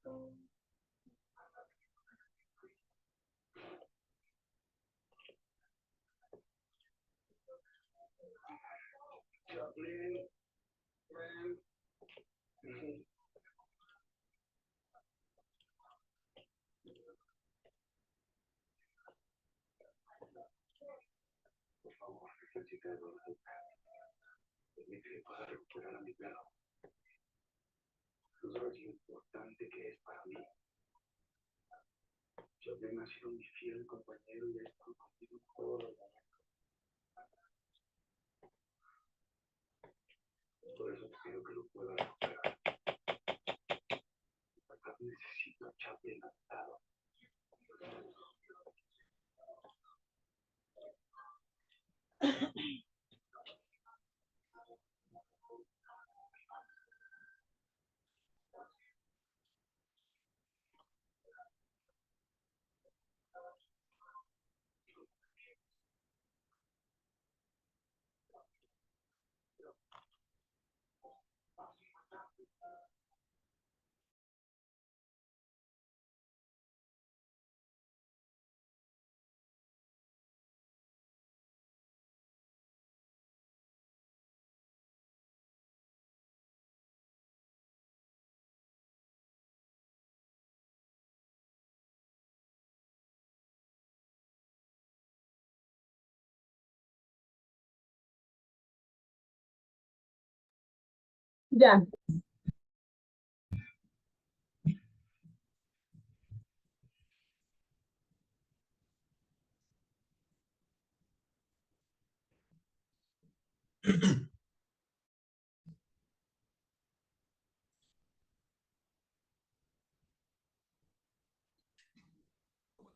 Por favor, necesito de verdad. Permite que pueda recuperar a mi perro. Tú sabes lo importante que es para mí. Yo también ha sido mi fiel compañero y he estado contigo todos los momentos. Por eso te pido que lo puedas recuperar. Acá necesito echarte encantado. Ya.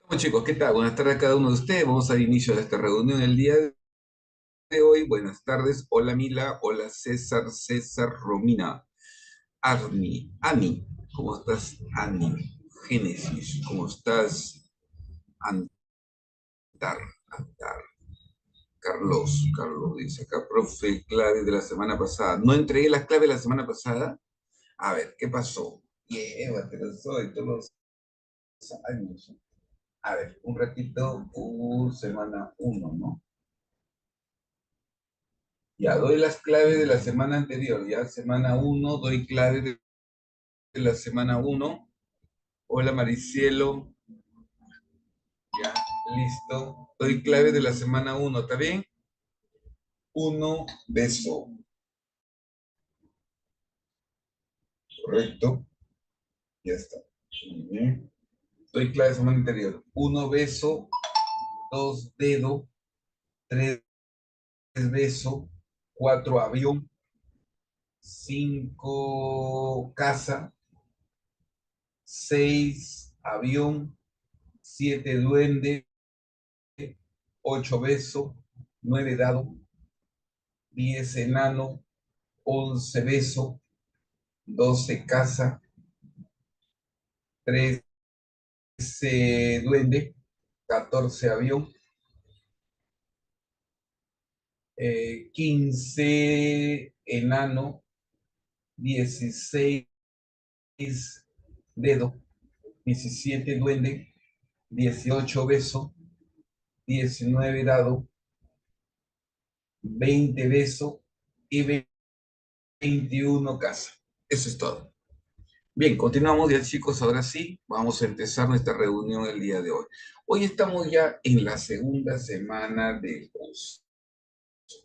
Bueno, chicos, ¿qué tal? Buenas tardes a cada uno de ustedes. Vamos a dar inicio a esta reunión el día de hoy. Buenas tardes. Hola Mila, hola César, Romina, Ani, ¿cómo estás? Ani, Génesis, ¿cómo estás? Antar, Antar. Carlos dice acá, profe, clave de la semana pasada. ¿No entregué las claves de la semana pasada? A ver, ¿qué pasó? Llévate, lo soy todos los años. A ver, un ratito, semana 1, ¿no? Ya, doy las claves de la semana anterior, ya, semana 1, doy claves de la semana 1. Hola Maricielo, ya, listo. Doy claves de la semana 1, ¿está bien? 1, beso. Correcto. Ya está. Muy bien. Doy claves de semana anterior. 1, beso. 2, dedo. 3, beso. 4, avión. 5, casa. 6, avión. 7, duende. 8, beso. 9, dado. 10, enano. 11, beso. 12, casa. 13, duende. 14, avión. 15, enano. 16, dedo. 17, duende. 18, beso. 19, dado. 20, beso. Y 21, casa. Eso es todo. Bien, continuamos ya chicos, ahora sí, vamos a empezar nuestra reunión el día de hoy. Hoy estamos ya en la segunda semana del curso.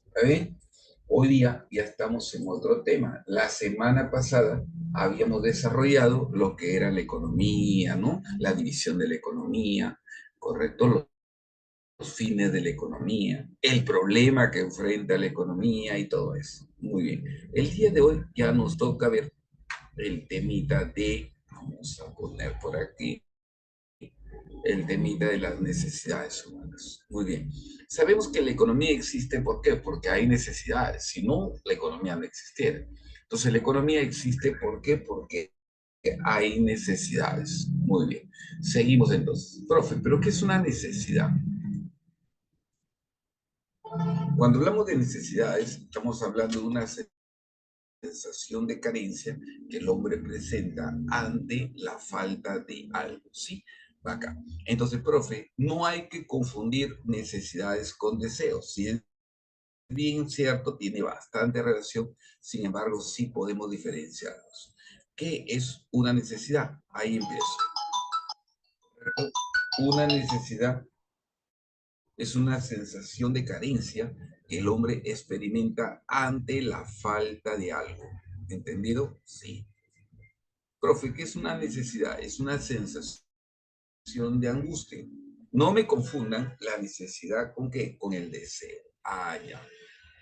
¿Está bien? Hoy día ya estamos en otro tema. La semana pasada habíamos desarrollado lo que era la economía, ¿no? La división de la economía, ¿correcto? Los fines de la economía, el problema que enfrenta la economía y todo eso. Muy bien. El día de hoy ya nos toca ver el temita de, vamos a poner por aquí, el temita de las necesidades humanas. Muy bien. Sabemos que la economía existe, ¿por qué? Porque hay necesidades. Si no, la economía no existiera. Entonces, la economía existe, ¿por qué? Porque hay necesidades. Muy bien. Seguimos entonces. Profe, ¿pero qué es una necesidad? Cuando hablamos de necesidades, estamos hablando de una serie sensación de carencia que el hombre presenta ante la falta de algo, ¿sí? Acá. Entonces, profe, no hay que confundir necesidades con deseos. Si es bien cierto, tiene bastante relación, sin embargo, sí podemos diferenciarlos. ¿Qué es una necesidad? Ahí empiezo. Una necesidad es una sensación de carencia que el hombre experimenta ante la falta de algo. ¿Entendido? Sí. Profe, ¿qué es una necesidad? Es una sensación de angustia. No me confundan la necesidad con qué, con el deseo. Ah, ya.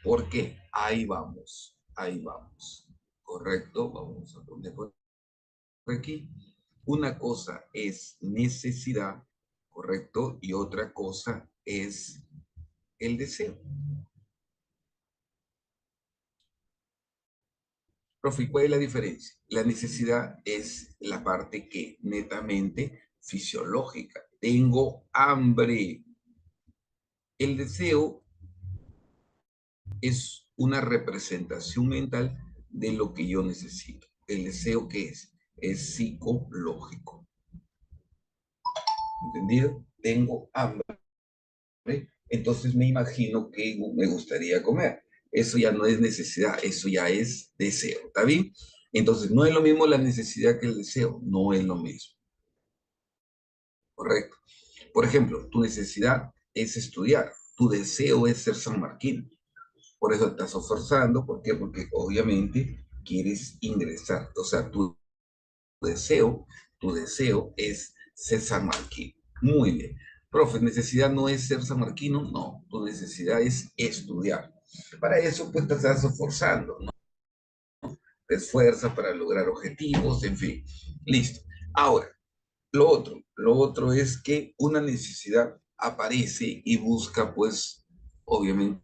¿Por qué? Ahí vamos, ahí vamos. Correcto, vamos a poner por aquí. Una cosa es necesidad, correcto, y otra cosa es el deseo. Profe, ¿cuál es la diferencia? La necesidad es la parte que netamente fisiológica. Tengo hambre. El deseo es una representación mental de lo que yo necesito. ¿El deseo qué es? Es psicológico. ¿Entendido? Tengo hambre, entonces me imagino que me gustaría comer. Eso ya no es necesidad, eso ya es deseo. ¿Está bien? Entonces, no es lo mismo la necesidad que el deseo. No es lo mismo. ¿Correcto? Por ejemplo, tu necesidad es estudiar. Tu deseo es ser San Martín. Por eso estás esforzando. ¿Por qué? Porque obviamente quieres ingresar. O sea, tu deseo es ser sanmarquino. Muy bien. Profe, ¿necesidad no es ser sanmarquino? No, tu necesidad es estudiar. Para eso, pues, te estás esforzando, ¿no? Te esfuerzas para lograr objetivos, en fin. Listo. Ahora, lo otro es que una necesidad aparece y busca, pues, obviamente,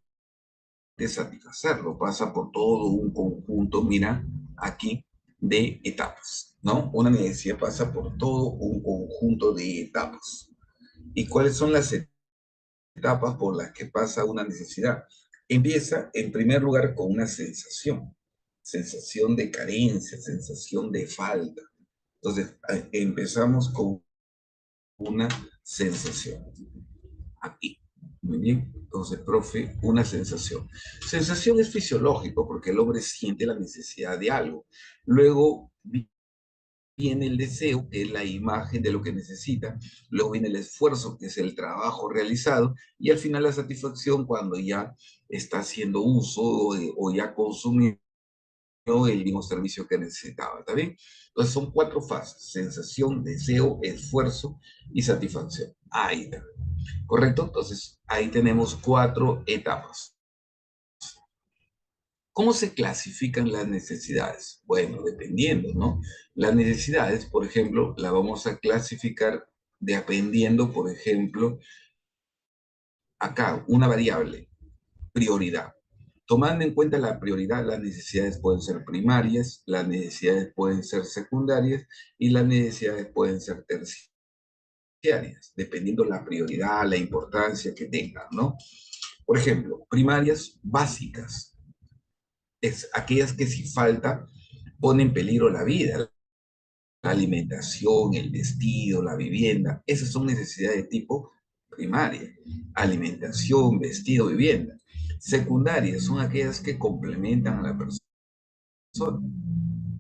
satisfacerlo. Pasa por todo un conjunto, mira, aquí, de etapas, ¿no? Una necesidad pasa por todo un conjunto de etapas. ¿Y cuáles son las etapas por las que pasa una necesidad? Empieza, en primer lugar, con una sensación de carencia, sensación de falta. Entonces, empezamos con una sensación. Aquí. Muy bien. Entonces, profe, una sensación. Sensación es fisiológico porque el hombre siente la necesidad de algo. Luego viene el deseo, que es la imagen de lo que necesita. Luego viene el esfuerzo, que es el trabajo realizado. Y al final la satisfacción cuando ya está haciendo uso o ya consumió el mismo servicio que necesitaba. ¿Está bien? Entonces son cuatro fases. Sensación, deseo, esfuerzo y satisfacción. Ahí está. ¿Correcto? Entonces, ahí tenemos cuatro etapas. ¿Cómo se clasifican las necesidades? Bueno, dependiendo, ¿no? Las necesidades, por ejemplo, las vamos a clasificar dependiendo, por ejemplo, acá, una variable, prioridad. Tomando en cuenta la prioridad, las necesidades pueden ser primarias, las necesidades pueden ser secundarias y las necesidades pueden ser terciarias, dependiendo la prioridad, la importancia que tengan, ¿no? Por ejemplo, primarias básicas, es aquellas que si falta ponen en peligro la vida, la alimentación, el vestido, la vivienda. Esas son necesidades de tipo primaria. Alimentación, vestido, vivienda. Secundarias son aquellas que complementan a la persona.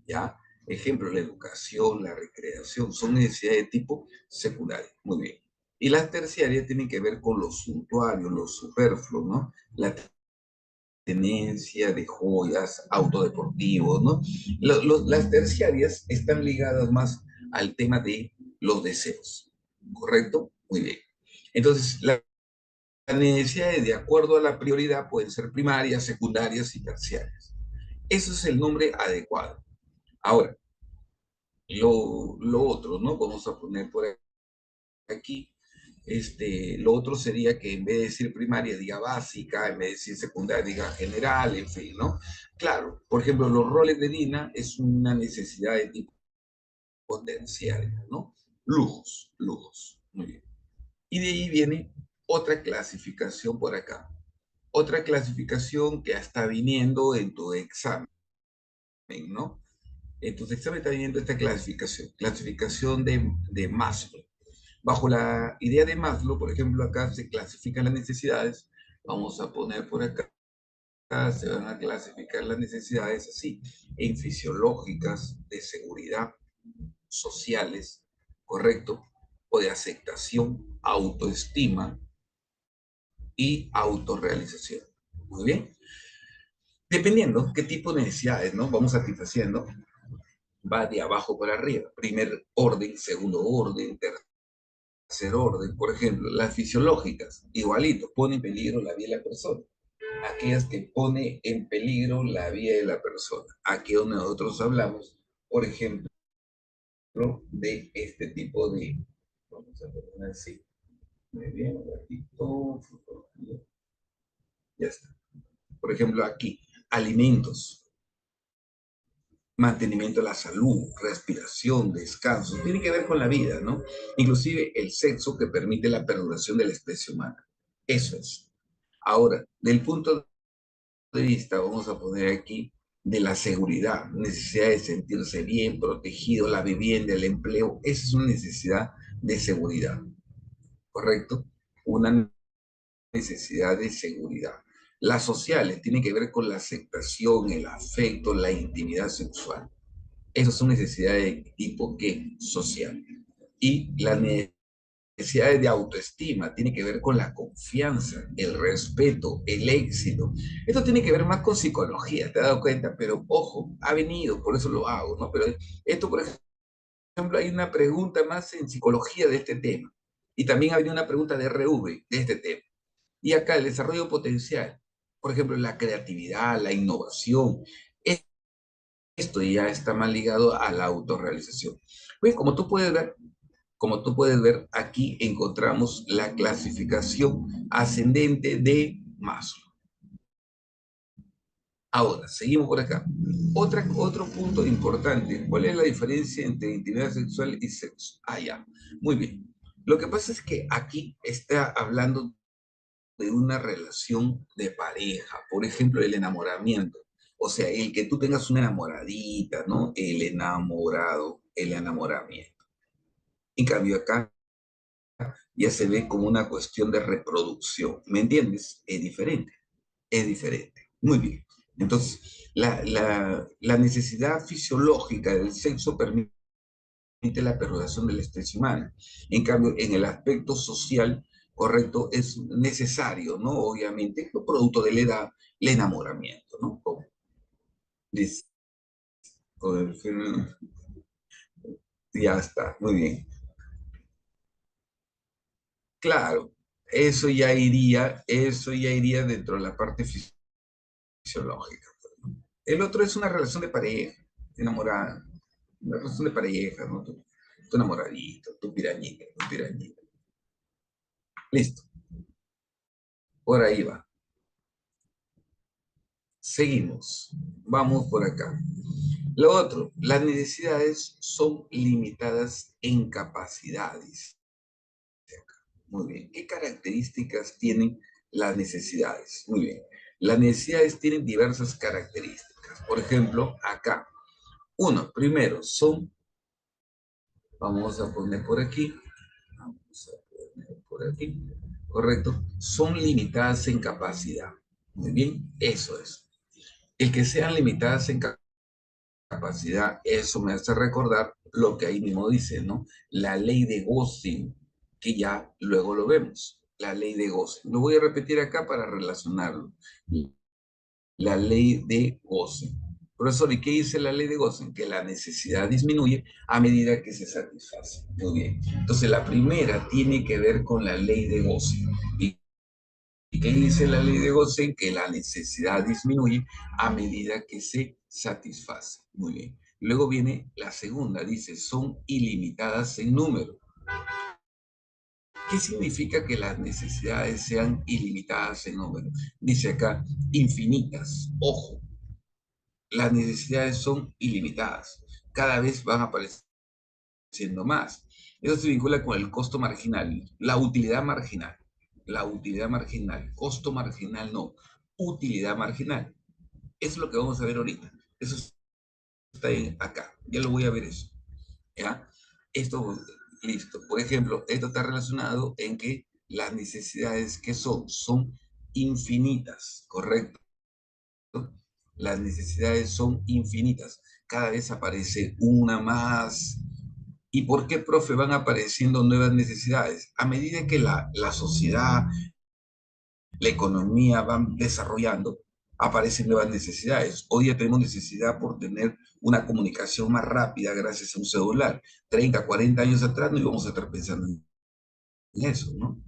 ¿Ya? Ejemplo, la educación, la recreación, son necesidades de tipo secundario. Muy bien. Y las terciarias tienen que ver con lo suntuario, lo superfluo, ¿no? La tenencia de joyas, autodeportivos, ¿no? Las terciarias están ligadas más al tema de los deseos, ¿correcto? Muy bien. Entonces, las necesidades de acuerdo a la prioridad pueden ser primarias, secundarias y terciarias. Eso es el nombre adecuado. Ahora, lo otro, ¿no? Vamos a poner por aquí. Lo otro sería que en vez de decir primaria diga básica, en vez de decir secundaria diga general, en fin, ¿no? Claro, por ejemplo, los roles de Dina es una necesidad de tipo potencial, ¿no? Lujos, lujos. Muy bien. Y de ahí viene otra clasificación por acá. Otra clasificación que está viniendo en tu examen. ¿no? En tus exámenes está viendo esta clasificación de Maslow. Bajo la idea de Maslow, por ejemplo, acá se clasifican las necesidades. Vamos a poner por acá, se van a clasificar las necesidades así, en fisiológicas, de seguridad, sociales, ¿correcto? O de aceptación, autoestima y autorrealización. Muy bien. Dependiendo qué tipo de necesidades, ¿no? Vamos satisfaciendo, va de abajo para arriba. Primer orden, segundo orden, tercer orden. Por ejemplo, las fisiológicas, igualito, pone en peligro la vida de la persona. Aquellas que pone en peligro la vida de la persona. Aquí donde nosotros hablamos, por ejemplo, de este tipo de, vamos a poner así, muy bien, un ratito, ya está. Por ejemplo, aquí, alimentos, mantenimiento de la salud, respiración, descanso, tiene que ver con la vida, ¿no? Inclusive el sexo que permite la perduración de la especie humana. Eso es. Ahora, del punto de vista, vamos a poner aquí, de la seguridad, necesidad de sentirse bien, protegido, la vivienda, el empleo, esa es una necesidad de seguridad, ¿correcto? Una necesidad de seguridad. Las sociales tienen que ver con la aceptación, el afecto, la intimidad sexual. Esas son necesidades de tipo ¿qué? Social. Y las necesidades de autoestima tiene que ver con la confianza, el respeto, el éxito. Esto tiene que ver más con psicología, ¿te has dado cuenta? Pero ojo, ha venido, por eso lo hago, ¿no? Pero esto, por ejemplo, hay una pregunta más en psicología de este tema. Y también ha venido una pregunta de RV de este tema. Y acá el desarrollo potencial, por ejemplo, la creatividad, la innovación, esto ya está más ligado a la autorrealización. Pues como tú puedes ver, aquí encontramos la clasificación ascendente de Maslow. Ahora, seguimos por acá. Otro punto importante, ¿cuál es la diferencia entre intimidad sexual y sexo? Ah, ya, muy bien. Lo que pasa es que aquí está hablando de una relación de pareja, por ejemplo, el enamoramiento. O sea, el que tú tengas una enamoradita, ¿no? El enamorado, el enamoramiento. En cambio, acá ya se ve como una cuestión de reproducción. ¿Me entiendes? Es diferente, es diferente. Muy bien. Entonces, la necesidad fisiológica del sexo permite la perduración de la especie humana. En cambio, en el aspecto social, correcto, es necesario, ¿no? Obviamente, producto de la edad, el enamoramiento, ¿no? Como dice, ya está, muy bien. Claro, eso ya iría dentro de la parte fisiológica. El otro es una relación de pareja, enamorada, una relación de pareja, ¿no? Tu enamoradito, tu pirañita, tu pirañita. Listo, por ahí va. Seguimos. Vamos por acá. Lo otro, las necesidades son limitadas en capacidades. Muy bien. ¿Qué características tienen las necesidades? Muy bien. Las necesidades tienen diversas características. Por ejemplo, acá. Uno, primero, vamos a poner por aquí, vamos a poner por aquí, correcto, son limitadas en capacidad. Muy bien, eso es. El que sean limitadas en capacidad, eso me hace recordar lo que ahí mismo dice, ¿no? La ley de Gaussian, que ya luego lo vemos. La ley de Gaussian. Lo voy a repetir acá para relacionarlo. La ley de Gaussian. Profesor, ¿y qué dice la ley de Gaussian? Que la necesidad disminuye a medida que se satisface. Muy bien. Entonces, la primera tiene que ver con la ley de Gaussian. ¿Y qué dice la ley de Gaussian? Que la necesidad disminuye a medida que se satisface. Muy bien. Luego viene la segunda, dice, son ilimitadas en número. ¿Qué significa que las necesidades sean ilimitadas en número? Dice acá, infinitas. Ojo, las necesidades son ilimitadas. Cada vez van apareciendo más. Eso se vincula con el costo marginal, la utilidad marginal. La utilidad marginal, costo marginal no, utilidad marginal. Eso es lo que vamos a ver ahorita. Eso está acá. Ya lo voy a ver eso. ¿Ya? Esto, listo. Por ejemplo, esto está relacionado en que las necesidades que son infinitas, ¿correcto? Las necesidades son infinitas. Cada vez aparece una más. ¿Y por qué, profe, van apareciendo nuevas necesidades? A medida que la sociedad, la economía van desarrollando, aparecen nuevas necesidades. Hoy día tenemos necesidad por tener una comunicación más rápida gracias a un celular. 30, 40 años atrás no íbamos a estar pensando en eso, ¿no?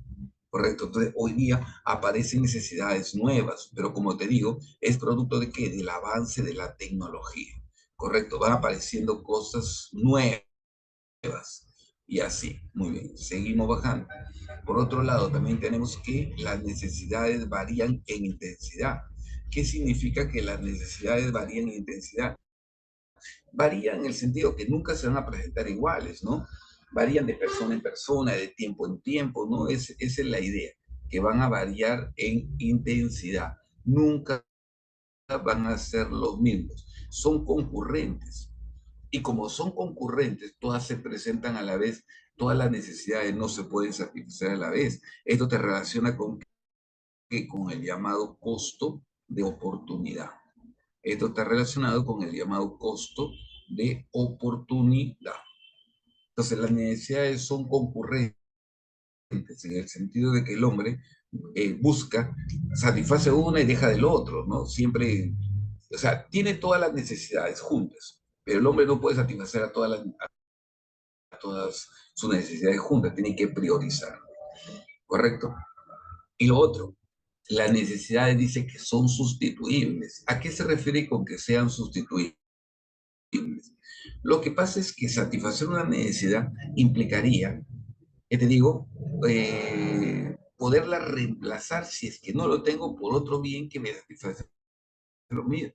Correcto. Entonces, hoy día aparecen necesidades nuevas, pero como te digo, es producto de qué? Del avance de la tecnología. Correcto. Van apareciendo cosas nuevas y así. Muy bien. Seguimos bajando. Por otro lado, también tenemos que las necesidades varían en intensidad. ¿Qué significa que las necesidades varían en intensidad? Varían en el sentido que nunca se van a presentar iguales, ¿no? Varían de persona en persona, de tiempo en tiempo, ¿no? Esa es la idea, que van a variar en intensidad. Nunca van a ser los mismos. Son concurrentes. Y como son concurrentes, todas se presentan a la vez, todas las necesidades no se pueden satisfacer a la vez. Esto te relaciona con el llamado costo de oportunidad. Esto está relacionado con el llamado costo de oportunidad. Entonces, las necesidades son concurrentes en el sentido de que el hombre busca, satisface una y deja del otro, ¿no? Siempre, o sea, tiene todas las necesidades juntas, pero el hombre no puede satisfacer a todas sus necesidades juntas, tiene que priorizar, ¿correcto? Y lo otro, las necesidades dice que son sustituibles. ¿A qué se refiere con que sean sustituibles? Lo que pasa es que satisfacer una necesidad implicaría, que te digo, poderla reemplazar si es que no lo tengo por otro bien que me satisface lo mío.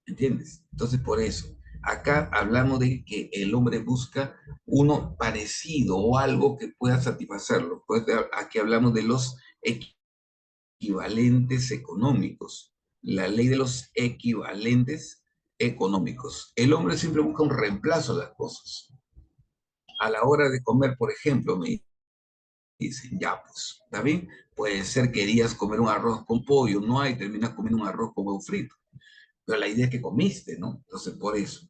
¿Entiendes? Entonces, por eso, acá hablamos de que el hombre busca uno parecido o algo que pueda satisfacerlo. Pues aquí hablamos de los equivalentes económicos. La ley de los equivalentes económicos. El hombre siempre busca un reemplazo a las cosas. A la hora de comer, por ejemplo, me dicen, ya, pues, ¿está bien? Puede ser que querías comer un arroz con pollo, no hay, terminas comiendo un arroz con huevo frito. Pero la idea es que comiste, ¿no? Entonces, por eso.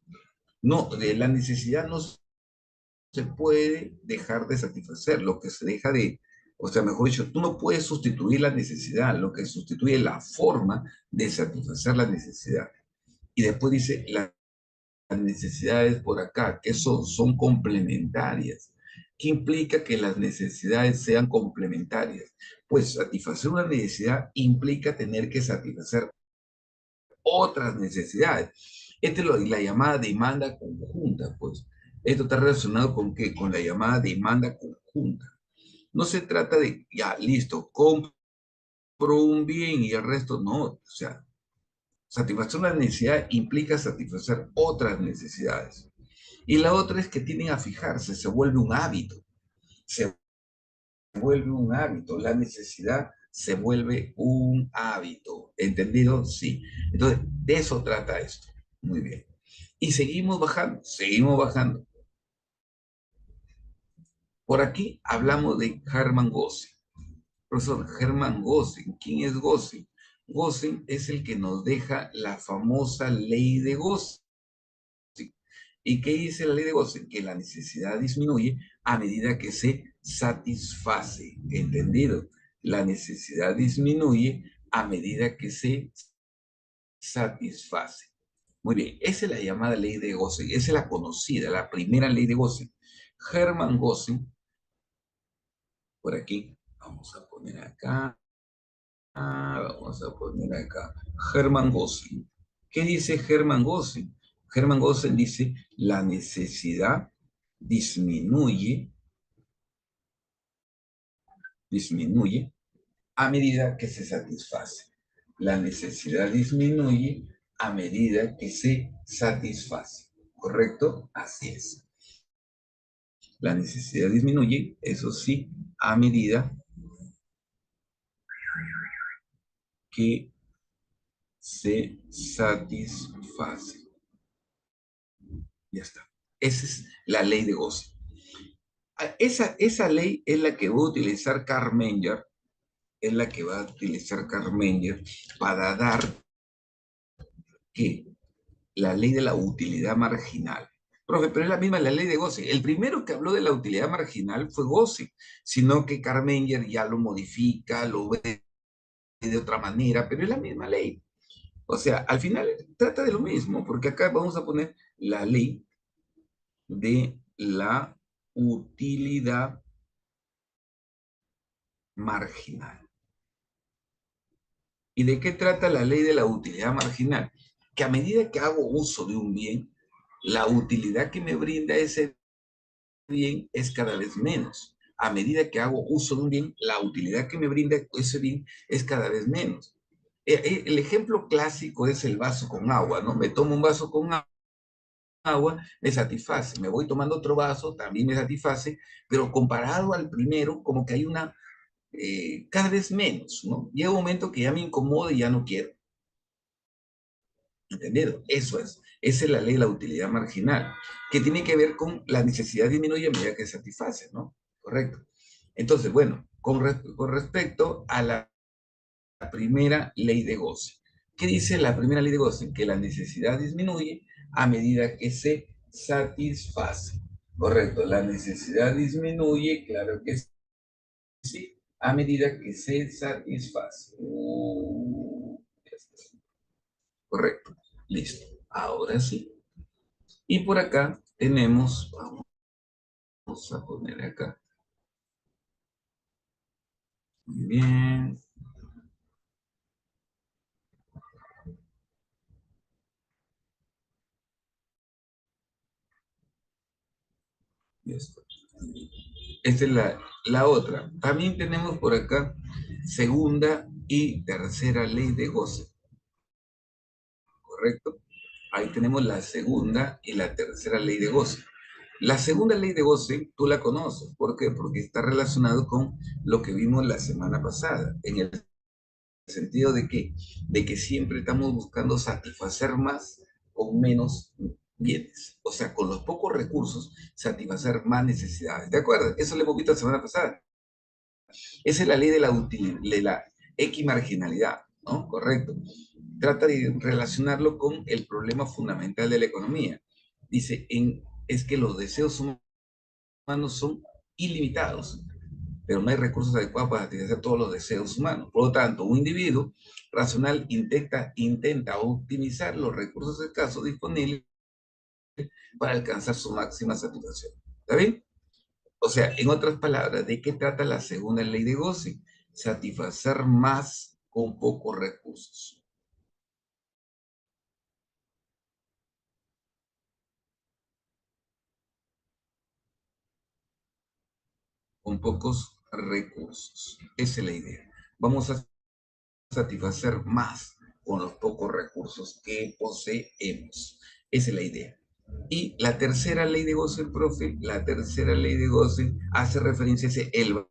No, de la necesidad no se puede dejar de satisfacer, lo que se deja de, o sea, mejor dicho, tú no puedes sustituir la necesidad, lo que sustituye es la forma de satisfacer la necesidad. Y después dice, las necesidades por acá, que son complementarias. ¿Qué implica que las necesidades sean complementarias? Pues satisfacer una necesidad implica tener que satisfacer otras necesidades. Esta es la llamada demanda conjunta, pues. Esto está relacionado con qué? Con la llamada demanda conjunta. No se trata de, ya, listo, compro un bien y el resto no. O sea, satisfacer una necesidad implica satisfacer otras necesidades. Y la otra es que tienden a fijarse, se vuelve un hábito. Se vuelve un hábito. La necesidad se vuelve un hábito. ¿Entendido? Sí. Entonces, de eso trata esto. Muy bien. Y seguimos bajando, seguimos bajando. Por aquí hablamos de Hermann Göring. Profesor, Hermann Göring, ¿quién es Göring? Göring es el que nos deja la famosa ley de Göring. ¿Y qué dice la ley de Göring? Que la necesidad disminuye a medida que se satisface. ¿Entendido? La necesidad disminuye a medida que se satisface. Muy bien, esa es la llamada ley de Göring, esa es la conocida, la primera ley de Göring. Hermann Göring, por aquí, vamos a poner acá, vamos a poner acá, Hermann Göring. ¿Qué dice Hermann Göring? Hermann Göring dice, la necesidad disminuye a medida que se satisface. La necesidad disminuye a medida que se satisface. ¿Correcto? Así es. La necesidad disminuye, eso sí, a medida que se satisface. Ya está. Esa es la ley de Gauss. Esa ley es la que va a utilizar Carl Menger, es la que va a utilizar Carl Menger para dar que la ley de la utilidad marginal. Profe, pero es la misma la ley de Gauss. El primero que habló de la utilidad marginal fue Gauss, sino que Carl Menger ya lo modifica, lo ve de otra manera, pero es la misma ley. O sea, al final trata de lo mismo, porque acá vamos a poner la ley de la utilidad marginal. ¿Y de qué trata la ley de la utilidad marginal? Que a medida que hago uso de un bien, la utilidad que me brinda ese bien es cada vez menos. A medida que hago uso de un bien, la utilidad que me brinda ese bien es cada vez menos. El ejemplo clásico es el vaso con agua, ¿no? Me tomo un vaso con agua, me satisface. Me voy tomando otro vaso, también me satisface, pero comparado al primero, como que hay una, cada vez menos, ¿no? Llega un momento que ya me incomoda y ya no quiero. ¿Entendido? Eso es. Esa es la ley de la utilidad marginal, que tiene que ver con la necesidad disminuye a medida que se satisface, ¿no? Correcto. Entonces, bueno, con respecto a la primera ley de Gauss. ¿Qué dice la primera ley de Gauss? Que la necesidad disminuye a medida que se satisface. Correcto, la necesidad disminuye, claro que sí, a medida que se satisface. Correcto, listo. Ahora sí. Y por acá tenemos, vamos a poner acá. Muy bien. Listo. Esta es la otra. También tenemos por acá segunda y tercera ley de Gauss, ¿correcto? Ahí tenemos la segunda y la tercera ley de Gauss. La segunda ley de Gauss, tú la conoces. ¿Por qué? Porque está relacionado con lo que vimos la semana pasada, en el sentido de que siempre estamos buscando satisfacer más con menos bienes. O sea, con los pocos recursos, satisfacer más necesidades. ¿De acuerdo? Eso lo hemos visto la semana pasada. Esa es la ley de de la equimarginalidad, ¿no? Correcto. Trata de relacionarlo con el problema fundamental de la economía. Dice, es que los deseos humanos son ilimitados, pero no hay recursos adecuados para satisfacer todos los deseos humanos. Por lo tanto, un individuo racional intenta optimizar los recursos escasos disponibles para alcanzar su máxima satisfacción. ¿Está bien? O sea, en otras palabras, ¿de qué trata la segunda ley de Gauss? Satisfacer más con pocos recursos. Con pocos recursos. Esa es la idea. Vamos a satisfacer más con los pocos recursos que poseemos. Esa es la idea. Y la tercera ley de Gauss, profe, la tercera ley de Gauss hace referencia a el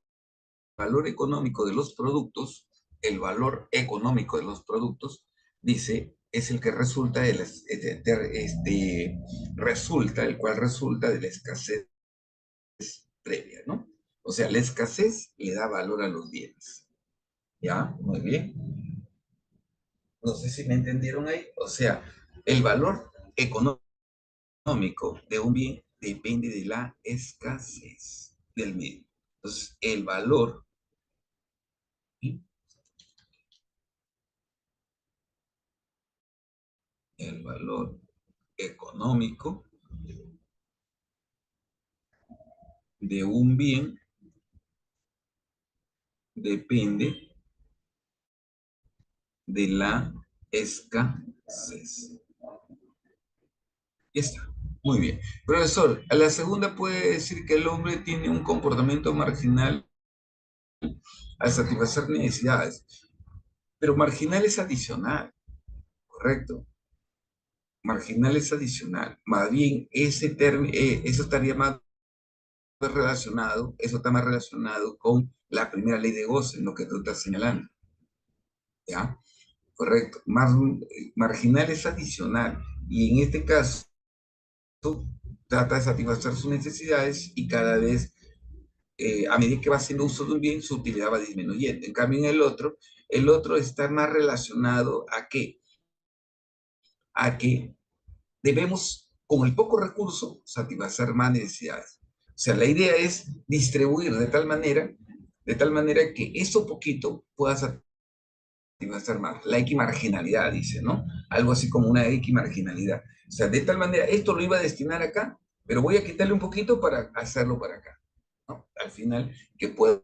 valor económico de los productos, el valor económico de los productos, dice, es el que resulta resulta, el cual resulta de la escasez previa, ¿no? O sea, la escasez le da valor a los bienes. ¿Ya? Muy bien. No sé si me entendieron ahí. O sea, el valor económico de un bien depende de la escasez del mismo. Entonces, ¿sí? El valor económico de un bien depende de la escasez. Ya está. Muy bien. Profesor, a la segunda puede decir que el hombre tiene un comportamiento marginal al satisfacer necesidades, pero marginal es adicional, ¿correcto? Marginal es adicional. Más bien, ese término, eso estaría más relacionado, eso está más relacionado con la primera ley de Gauss, en lo que tú estás señalando. ¿Ya? Correcto. Marginal es adicional. Y en este caso, trata de satisfacer sus necesidades y cada vez, a medida que va haciendo uso de un bien, su utilidad va disminuyendo. En cambio, en el otro está más relacionado a que debemos, con el poco recurso, satisfacer más necesidades. O sea, la idea es distribuir de tal manera que eso poquito pueda satisfacer más. La equimarginalidad, dice, ¿no? Algo así como una equimarginalidad. O sea, de tal manera, esto lo iba a destinar acá, pero voy a quitarle un poquito para hacerlo para acá, ¿no? Al final, que pueda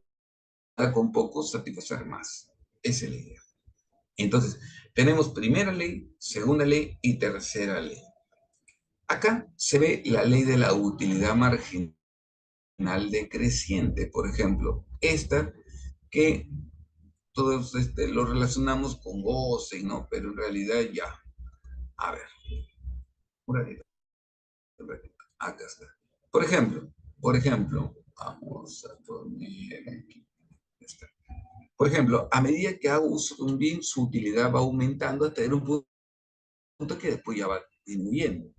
con poco satisfacer más. Esa es la idea. Entonces, tenemos primera ley, segunda ley y tercera ley. Acá se ve la ley de la utilidad marginal decreciente, por ejemplo, esta que todos lo relacionamos con goce, ¿no? Pero en realidad ya, a ver, un ratito, un ratito, acá está. Por ejemplo, vamos a poner aquí, está. Por ejemplo, a medida que hago uso de un bien, su utilidad va aumentando hasta tener un punto que después ya va disminuyendo.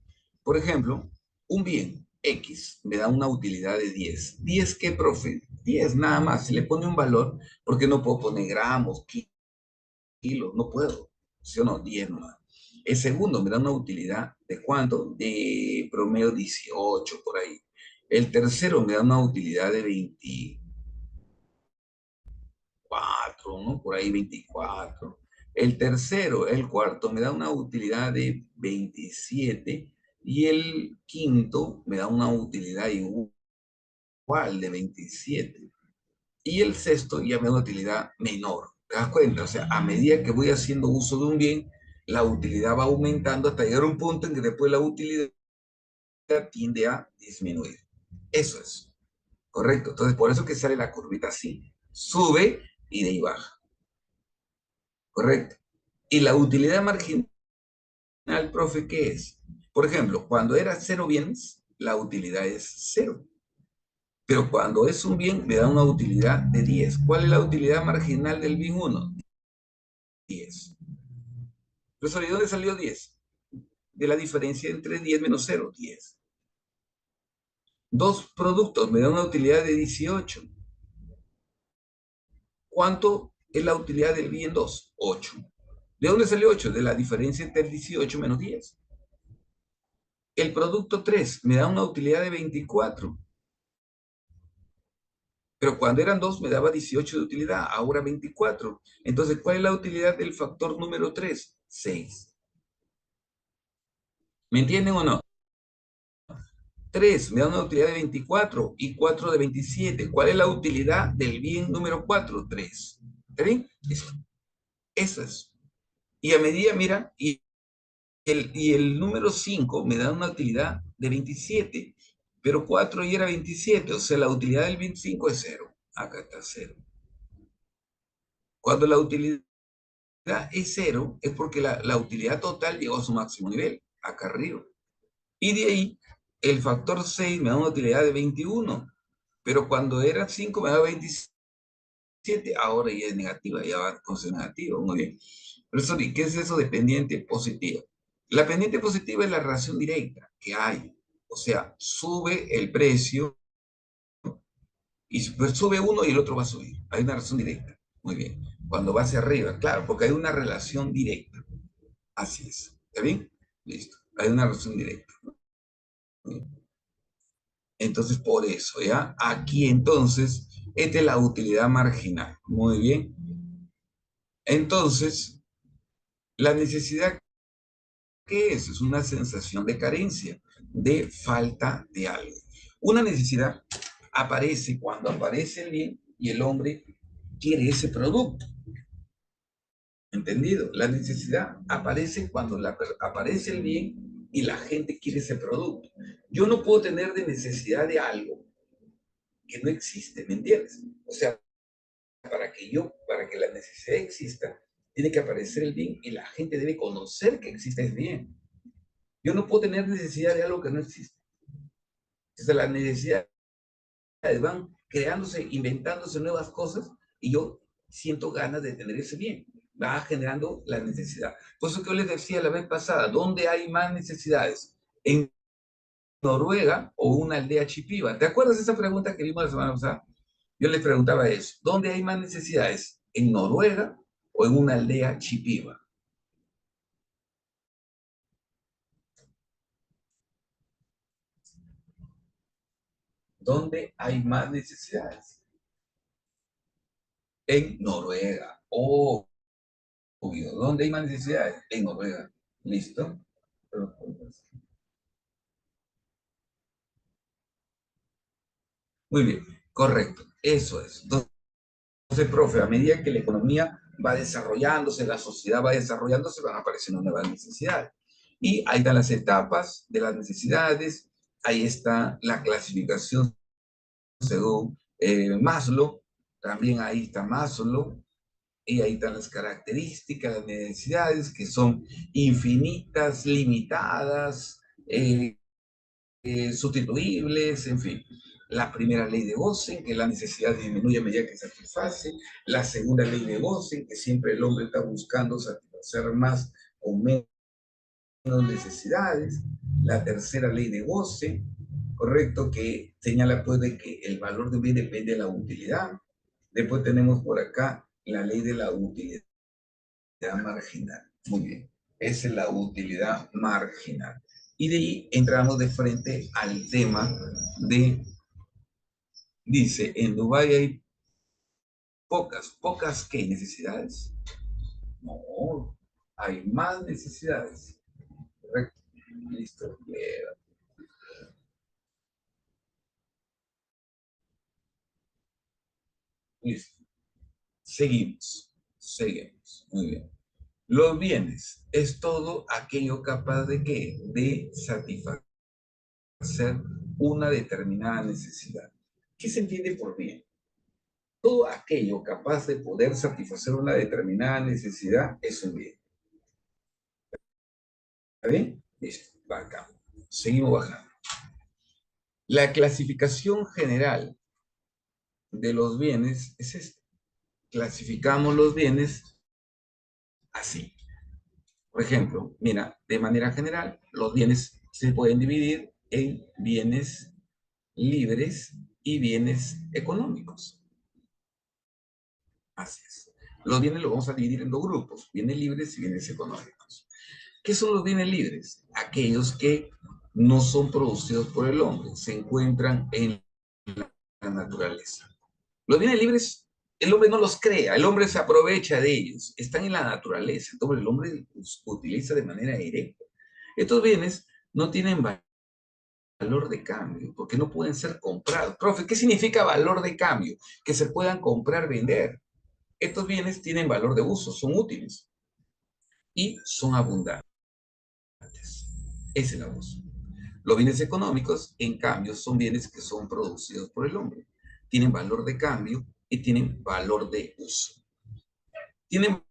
Por ejemplo, un bien X me da una utilidad de 10. ¿10 qué, profe? 10 nada más. Se le pone un valor porque no puedo poner gramos, kilos, no puedo. ¿Sí o no? 10 nomás. El segundo me da una utilidad de ¿cuánto? De promedio 18 por ahí. El tercero me da una utilidad de 24, ¿no? Por ahí 24. El tercero, el cuarto me da una utilidad de 27 y el quinto me da una utilidad igual de 27. Y el sexto ya me da una utilidad menor. ¿Te das cuenta? O sea, a medida que voy haciendo uso de un bien, la utilidad va aumentando hasta llegar a un punto en que después la utilidad tiende a disminuir. Eso es, correcto. Entonces, por eso que sale la curvita así. Sube y de ahí baja. Correcto. Y la utilidad marginal, profe, ¿qué es? Por ejemplo, cuando era cero bienes, la utilidad es cero. Pero cuando es un bien, me da una utilidad de 10. ¿Cuál es la utilidad marginal del bien 1? 10. Profesor, ¿y dónde salió 10? De la diferencia entre 10 menos 0, 10. Dos productos me dan una utilidad de 18. ¿Cuánto es la utilidad del bien 2? 8. ¿De dónde salió 8? De la diferencia entre el 18 menos 10. El producto 3 me da una utilidad de 24. Pero cuando eran 2 me daba 18 de utilidad, ahora 24. Entonces, ¿cuál es la utilidad del factor número 3? 6. ¿Me entienden o no? 3 me da una utilidad de 24 y 4 de 27. ¿Cuál es la utilidad del bien número 4? 3. ¿Está bien? Eso es. Y a medida, mira, y el número 5 me da una utilidad de 27, pero 4 ya era 27, o sea, la utilidad del 25 es 0. Acá está 0. Cuando la utilidad es 0, es porque la utilidad total llegó a su máximo nivel, acá arriba. Y de ahí, el factor 6 me da una utilidad de 21, pero cuando era 5 me da 27, ahora ya es negativa, ya va con ser negativo, muy bien. Profesor, ¿y qué es eso de pendiente positiva? La pendiente positiva es la relación directa que hay. O sea, sube el precio y pues sube uno y el otro va a subir. Hay una relación directa. Muy bien. Cuando va hacia arriba, claro, porque hay una relación directa. Así es. ¿Está bien? Listo. Hay una relación directa. Entonces, por eso, ¿ya? Aquí entonces, esta es la utilidad marginal. Muy bien. Entonces, la necesidad, ¿qué es? Es una sensación de carencia, de falta de algo. Una necesidad aparece cuando aparece el bien y el hombre quiere ese producto. ¿Entendido? La necesidad aparece cuando aparece el bien y la gente quiere ese producto. Yo no puedo tener de necesidad de algo que no existe, ¿me entiendes? O sea, para que la necesidad exista, tiene que aparecer el bien y la gente debe conocer que existe el bien. Yo no puedo tener necesidad de algo que no existe. Entonces, las necesidades van creándose, inventándose nuevas cosas y yo siento ganas de tener ese bien. Va generando la necesidad. Por eso que yo les decía la vez pasada, ¿dónde hay más necesidades? En Noruega o una aldea chipiva? ¿Te acuerdas de esa pregunta que vimos la semana pasada? Yo les preguntaba eso. ¿Dónde hay más necesidades? ¿En Noruega o en una aldea chipiva? ¿Dónde hay más necesidades? En Noruega. Oh, obvio. ¿Dónde hay más necesidades? En Noruega. ¿Listo? Muy bien, correcto. Eso es. Entonces, profe, a medida que la economía va desarrollándose, la sociedad va desarrollándose, van apareciendo nuevas necesidades. Y ahí están las etapas de las necesidades, ahí está la clasificación según Maslow, también ahí está Maslow, y ahí están las características, las necesidades que son infinitas, limitadas, sustituibles, en fin. La primera ley de Gosen, que la necesidad disminuye a medida que se satisface. La segunda ley de Gosen, que siempre el hombre está buscando satisfacer más o menos necesidades. La tercera ley de Gosen, correcto, que señala pues de que el valor de un bien depende de la utilidad. Después tenemos por acá la ley de la utilidad marginal. Muy bien. Esa es la utilidad marginal. Y de ahí entramos de frente al tema de, dice, en Dubái hay pocas ¿qué? Necesidades. No, hay más necesidades. Correcto. Listo. Listo. Seguimos. Muy bien. Los bienes es todo aquello capaz de qué? De satisfacer una determinada necesidad. ¿Qué se entiende por bien? Todo aquello capaz de poder satisfacer una determinada necesidad es un bien. ¿Está bien? Listo, acá. Seguimos bajando. La clasificación general de los bienes es esta. Clasificamos los bienes así. Por ejemplo, mira, de manera general, los bienes se pueden dividir en bienes libres y bienes económicos. Así es. Los bienes los vamos a dividir en dos grupos, bienes libres y bienes económicos. ¿Qué son los bienes libres? Aquellos que no son producidos por el hombre, se encuentran en la naturaleza. Los bienes libres, el hombre no los crea, el hombre se aprovecha de ellos, están en la naturaleza, entonces el hombre los utiliza de manera directa. Estos bienes no tienen valor de cambio, porque no pueden ser comprados. Profe, ¿qué significa valor de cambio? Que se puedan comprar, vender. Estos bienes tienen valor de uso, son útiles y son abundantes. Ese es el uso. Los bienes económicos, en cambio, son bienes que son producidos por el hombre. Tienen valor de cambio y tienen valor de uso. Tienen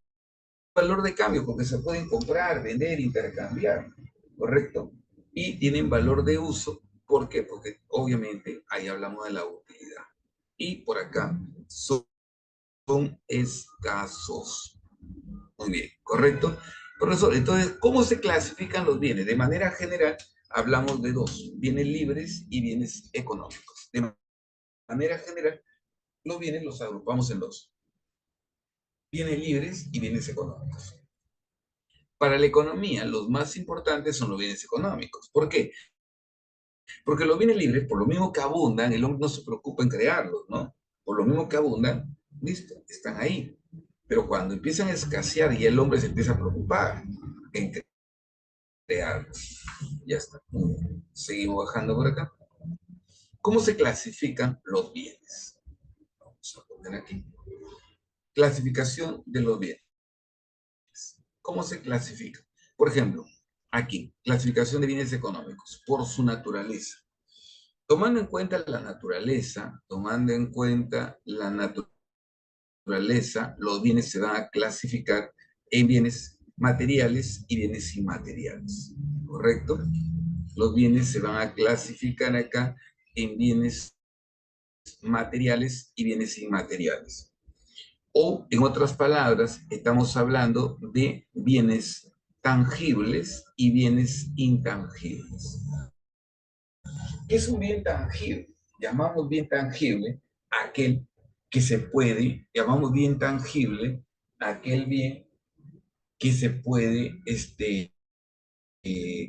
valor de cambio porque se pueden comprar, vender, intercambiar, ¿correcto? Y tienen valor de uso, ¿por qué? Porque obviamente ahí hablamos de la utilidad. Y por acá son escasos. Muy bien, ¿correcto? Profesor, entonces, ¿cómo se clasifican los bienes? De manera general, hablamos de dos, bienes libres y bienes económicos. De manera general, los bienes los agrupamos en dos, bienes libres y bienes económicos. Para la economía, los más importantes son los bienes económicos. ¿Por qué? Porque los bienes libres, por lo mismo que abundan, el hombre no se preocupa en crearlos, ¿no? Por lo mismo que abundan, listo, están ahí. Pero cuando empiezan a escasear y el hombre se empieza a preocupar en crearlos. Ya está. Seguimos bajando por acá. ¿Cómo se clasifican los bienes? Vamos a poner aquí. Clasificación de los bienes. ¿Cómo se clasifica? Por ejemplo, aquí, clasificación de bienes económicos por su naturaleza. Tomando en cuenta la naturaleza, los bienes se van a clasificar en bienes materiales y bienes inmateriales, ¿correcto? Los bienes se van a clasificar acá en bienes materiales y bienes inmateriales. O, en otras palabras, estamos hablando de bienes tangibles y bienes intangibles. ¿Qué es un bien tangible? Llamamos bien tangible aquel que se puede, llamamos bien tangible aquel bien que se puede, ¿qué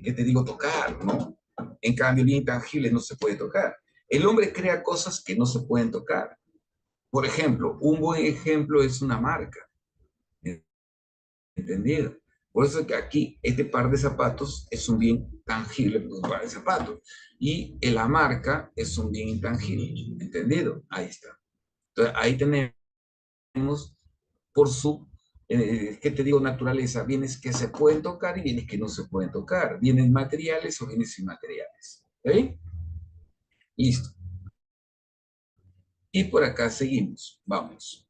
te digo? Tocar, ¿no? En cambio, el bien intangible no se puede tocar. El hombre crea cosas que no se pueden tocar. Por ejemplo, un buen ejemplo es una marca, ¿entendido? Por eso que aquí este par de zapatos es un bien tangible, pues, un par de zapatos. Y la marca es un bien intangible, ¿entendido? Ahí está. Entonces, ahí tenemos por su, ¿qué te digo? Naturaleza, bienes que se pueden tocar y bienes que no se pueden tocar, bienes materiales o bienes inmateriales. ¿Ok? Listo. Y por acá seguimos. Vamos.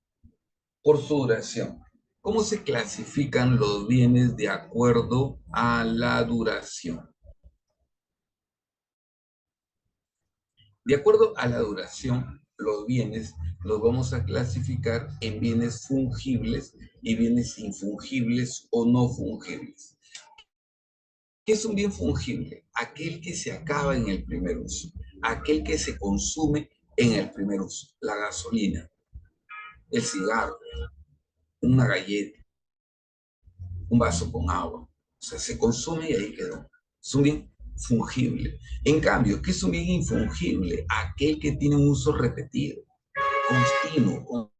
Por su duración. ¿Cómo se clasifican los bienes de acuerdo a la duración? De acuerdo a la duración, los bienes los vamos a clasificar en bienes fungibles y bienes infungibles o no fungibles. ¿Qué es un bien fungible? Aquel que se acaba en el primer uso, aquel que se consume en el primer uso. La gasolina, el cigarro, una galleta, un vaso con agua. O sea, se consume y ahí quedó. Es un bien fungible. En cambio, ¿qué es un bien infungible? Aquel que tiene un uso repetido, continuo,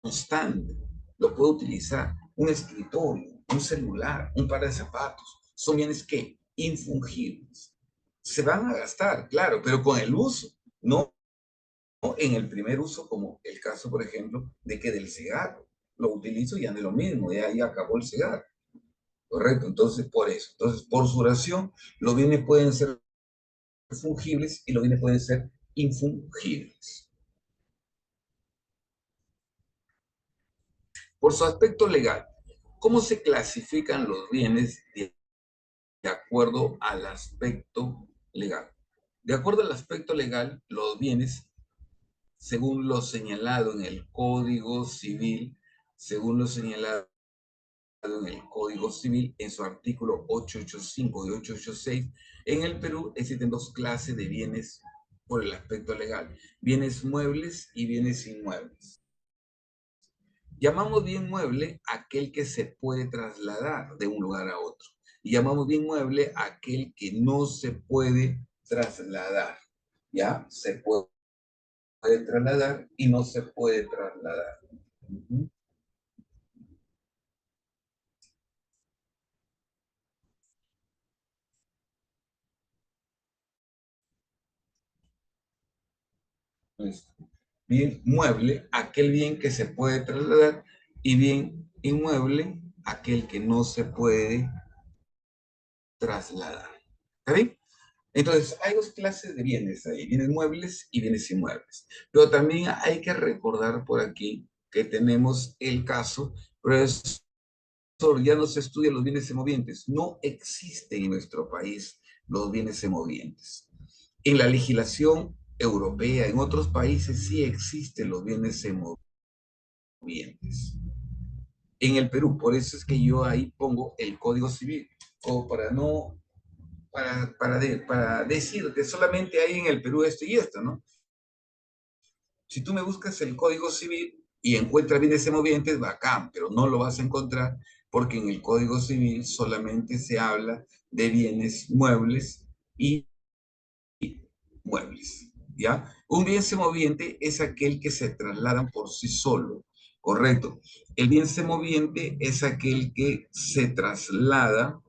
constante. Lo puedo utilizar un escritorio, un celular, un par de zapatos. Son bienes que infungibles. Se van a gastar, claro, pero con el uso, no en el primer uso, como el caso, por ejemplo, de que del cigarro. Lo utilizo y ya no es lo mismo, ya ahí acabó el cigarro. Correcto, entonces por eso. Entonces, por su oración, los bienes pueden ser fungibles y los bienes pueden ser infungibles. Por su aspecto legal, ¿cómo se clasifican los bienes de acuerdo al aspecto legal? De acuerdo al aspecto legal, los bienes, según lo señalado en el Código Civil, según lo señalado en el Código Civil, en su artículo 885 y 886, en el Perú existen dos clases de bienes por el aspecto legal: bienes muebles y bienes inmuebles. Llamamos bien mueble aquel que se puede trasladar de un lugar a otro. Y llamamos bien mueble aquel que no se puede trasladar. ¿Ya? Se puede trasladar y no se puede trasladar. Uh-huh. Entonces, bien mueble, aquel bien que se puede trasladar, y bien inmueble, aquel que no se puede trasladar. ¿Está bien? Entonces, hay dos clases de bienes ahí, bienes muebles y bienes inmuebles. Pero también hay que recordar por aquí que tenemos el caso, profesor, ya no se estudian los bienes semovientes. No existen en nuestro país los bienes semovientes. En la legislación europea, en otros países sí existen los bienes semovientes. En el Perú, por eso es que yo ahí pongo el Código Civil, o para no, para decir que solamente hay en el Perú esto y esto, ¿no? Si tú me buscas el Código Civil y encuentras bienes semovientes, bacán, pero no lo vas a encontrar porque en el Código Civil solamente se habla de bienes muebles y muebles, ¿ya? Un bien semoviente es aquel que se trasladan por sí solo, correcto. El bien semoviente es aquel que se traslada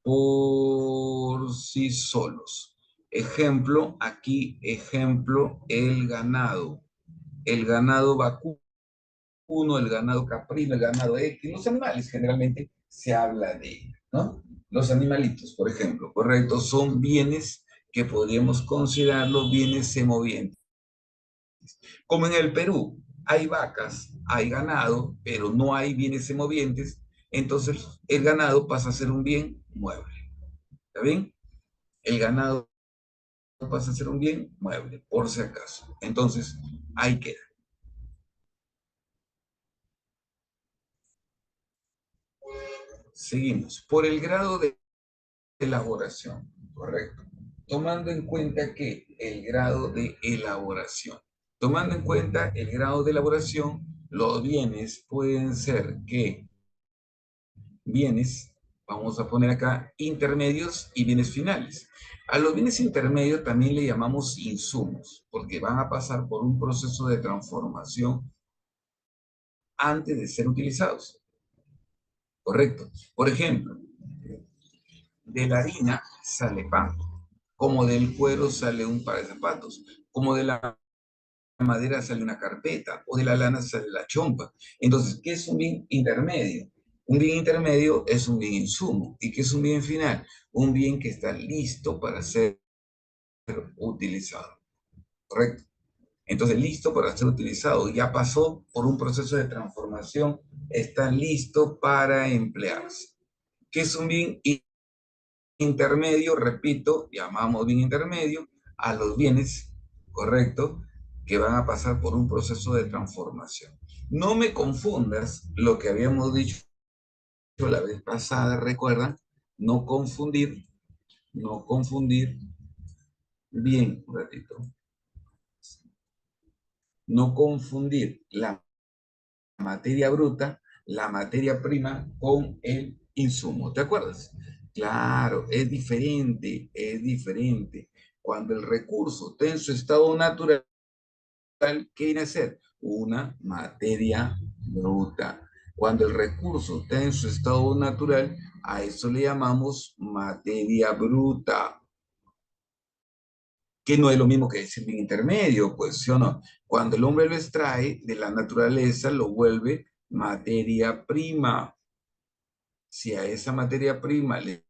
por sí solos. Ejemplo, aquí, ejemplo, el ganado. El ganado vacuno, el ganado caprino, el ganado X, los animales generalmente se habla de ellos, ¿no? Los animalitos, por ejemplo, correcto, son bienes que podríamos considerarlos bienes semovientes. Como en el Perú hay vacas, hay ganado, pero no hay bienes semovientes, entonces el ganado pasa a ser un bien mueble. ¿Está bien? El ganado pasa a ser un bien mueble, por si acaso. Entonces, ahí queda. Seguimos. Por el grado de elaboración, correcto. Tomando en cuenta que el grado de elaboración. Tomando en cuenta el grado de elaboración, los bienes pueden ser que bienes, vamos a poner acá, intermedios y bienes finales. A los bienes intermedios también le llamamos insumos, porque van a pasar por un proceso de transformación antes de ser utilizados. Correcto. Por ejemplo, de la harina sale pan, como del cuero sale un par de zapatos, como de la madera sale una carpeta, o de la lana sale la chompa. Entonces, ¿qué es un bien intermedio? Un bien intermedio es un bien insumo. ¿Y qué es un bien final? Un bien que está listo para ser utilizado. ¿Correcto? Entonces, listo para ser utilizado. Ya pasó por un proceso de transformación, está listo para emplearse. ¿Qué es un bien intermedio? Repito, llamamos bien intermedio a los bienes, ¿correcto?, que van a pasar por un proceso de transformación. No me confundas lo que habíamos dicho la vez pasada, recuerda, no confundir, no confundir, bien, un ratito, no confundir la materia bruta, la materia prima con el insumo, ¿te acuerdas? Claro, es diferente, es diferente. Cuando el recurso está en su estado natural, ¿qué viene a ser? Una materia bruta. Cuando el recurso está en su estado natural, a eso le llamamos materia bruta, que no es lo mismo que decir bien intermedio, pues, ¿sí o no? Cuando el hombre lo extrae de la naturaleza, lo vuelve materia prima. Si a esa materia prima le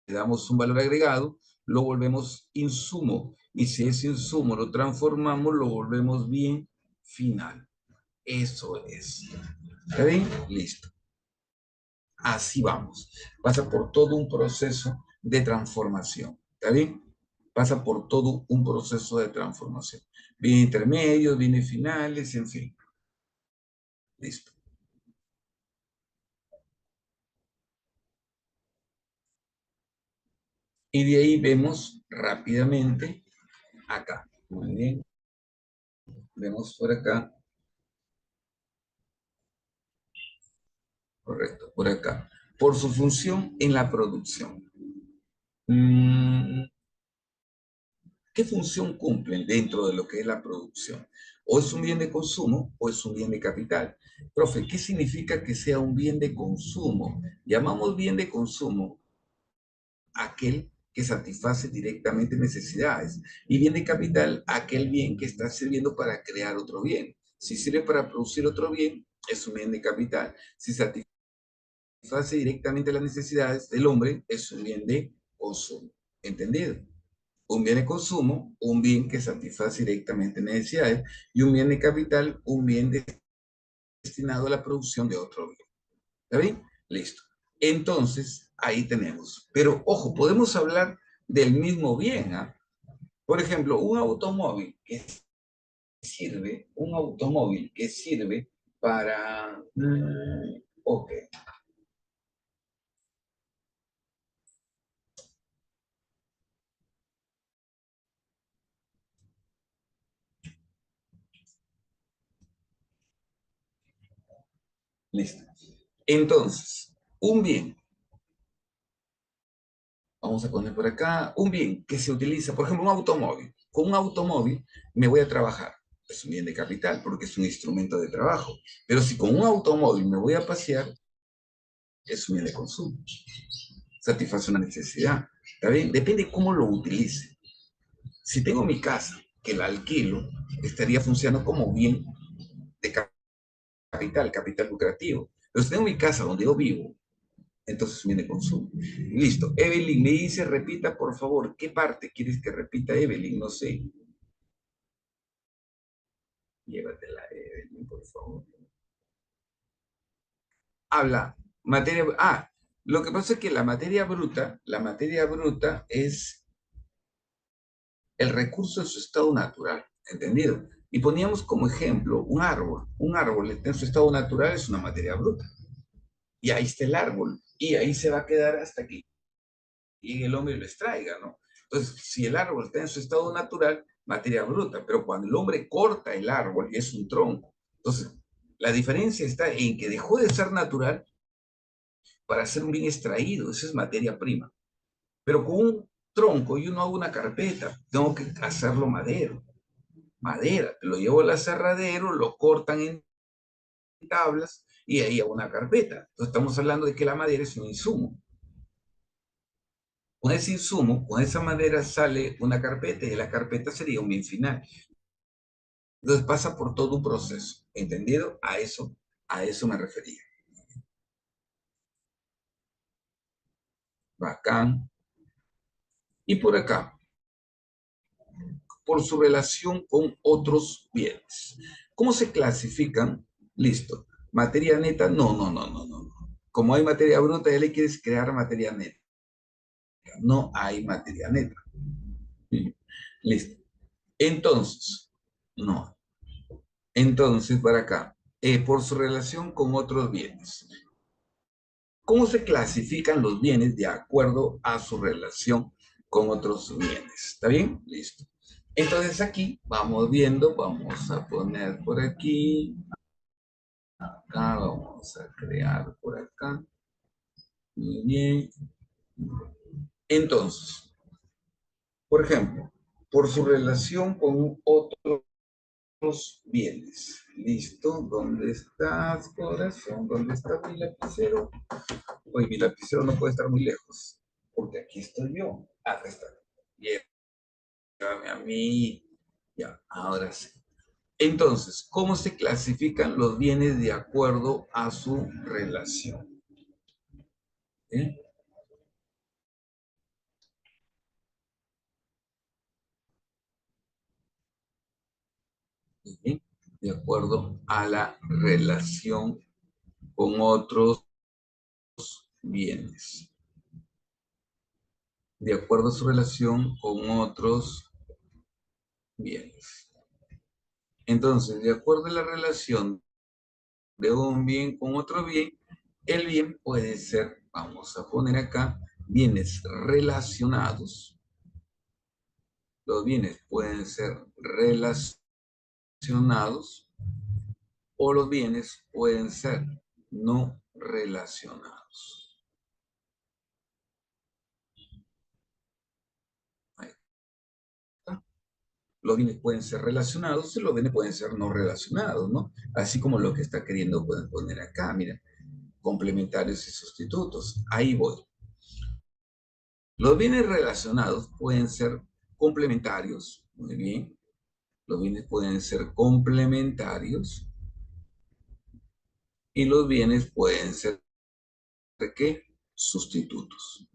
damos un valor agregado, lo volvemos insumo. Y si ese insumo lo transformamos, lo volvemos bien final. Eso es. ¿Está bien? Listo. Así vamos. Pasa por todo un proceso de transformación. ¿Está bien? Pasa por todo un proceso de transformación. Bien intermedios, bienes finales, en fin. Listo. Y de ahí vemos rápidamente acá. Muy bien. Vemos por acá. Correcto, por acá. Por su función en la producción. ¿Qué función cumplen dentro de lo que es la producción? O es un bien de consumo o es un bien de capital. Profe, ¿qué significa que sea un bien de consumo? Llamamos bien de consumo aquel que satisface directamente necesidades y bien de capital aquel bien que está sirviendo para crear otro bien. Si sirve para producir otro bien, es un bien de capital. Si satisface directamente las necesidades del hombre, es un bien de consumo. ¿Entendido? Un bien de consumo, un bien que satisface directamente necesidades, y un bien de capital, un bien destinado a la producción de otro bien. ¿Está bien? Listo. Entonces, ahí tenemos. Pero, ojo, podemos hablar del mismo bien, ¿ah? Por ejemplo, un automóvil que sirve para... ok, listo. Entonces, un bien, vamos a poner por acá, un bien que se utiliza, por ejemplo, un automóvil. Con un automóvil me voy a trabajar. Es un bien de capital porque es un instrumento de trabajo. Pero si con un automóvil me voy a pasear, es un bien de consumo. Satisface una necesidad. ¿Está bien? Depende de cómo lo utilice. Si tengo mi casa, que la alquilo, estaría funcionando como bien de capital, capital lucrativo. Pero si tengo mi casa donde yo vivo, entonces es un bien de consumo. Listo. Evelyn me dice, repita por favor, ¿qué parte quieres que repita, Evelyn? No sé. Llévatela, Evelyn, por favor. Habla, materia, lo que pasa es que la materia bruta es el recurso en su estado natural, ¿entendido? Y poníamos como ejemplo un árbol en su estado natural es una materia bruta, y ahí está el árbol, y ahí se va a quedar hasta que llegue el hombre y lo extraiga, ¿no? Entonces, si el árbol está en su estado natural, materia bruta, pero cuando el hombre corta el árbol y es un tronco, entonces la diferencia está en que dejó de ser natural para ser un bien extraído, eso es materia prima. Pero con un tronco yo no hago una carpeta, tengo que hacerlo madera, lo llevo al aserradero, lo cortan en tablas y ahí hago una carpeta. Entonces estamos hablando de que la madera es un insumo. Con ese insumo, con esa madera sale una carpeta y la carpeta sería un bien final. Entonces pasa por todo un proceso, ¿entendido? A eso me refería. Bacán. Y por acá, por su relación con otros bienes. ¿Cómo se clasifican? Listo. Materia neta, no. Como hay materia bruta, ya le quieres crear materia neta. No hay materia neta. Listo. Entonces, no. Entonces, para acá, por su relación con otros bienes. ¿Cómo se clasifican los bienes de acuerdo a su relación con otros bienes? ¿Está bien? Listo. Entonces aquí vamos viendo, vamos a poner por aquí, acá, vamos a crear por acá. Muy bien. Entonces, por ejemplo, por su relación con otros bienes. ¿Listo? ¿Dónde estás, corazón? ¿Dónde está mi lapicero? Oye, mi lapicero no puede estar muy lejos, porque aquí estoy yo. Acá está. Llévame a mí. Ya, ahora sí. Entonces, ¿cómo se clasifican los bienes de acuerdo a su relación? ¿Eh? ¿Eh? De acuerdo a la relación con otros bienes. De acuerdo a su relación con otros bienes. Entonces, de acuerdo a la relación de un bien con otro bien, el bien puede ser, vamos a poner acá, bienes relacionados. Los bienes pueden ser relacionados o los bienes pueden ser no relacionados. Ahí está. Los bienes pueden ser relacionados y los bienes pueden ser no relacionados, ¿no? Así como lo que está queriendo poner acá, mira, complementarios y sustitutos. Ahí voy. Los bienes relacionados pueden ser complementarios, muy bien. Los bienes pueden ser complementarios y los bienes pueden ser, ¿qué? Sustitutos.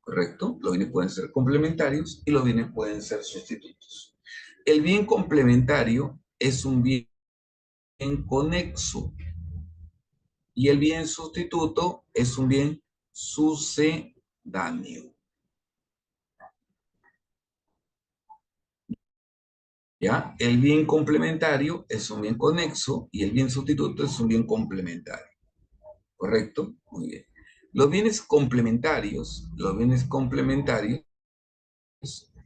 ¿Correcto? Los bienes pueden ser complementarios y los bienes pueden ser sustitutos. El bien complementario es un bien conexo y el bien sustituto es un bien sucedáneo. ¿Ya? El bien complementario es un bien conexo y el bien sustituto es un bien complementario. ¿Correcto? Muy bien. Los bienes complementarios,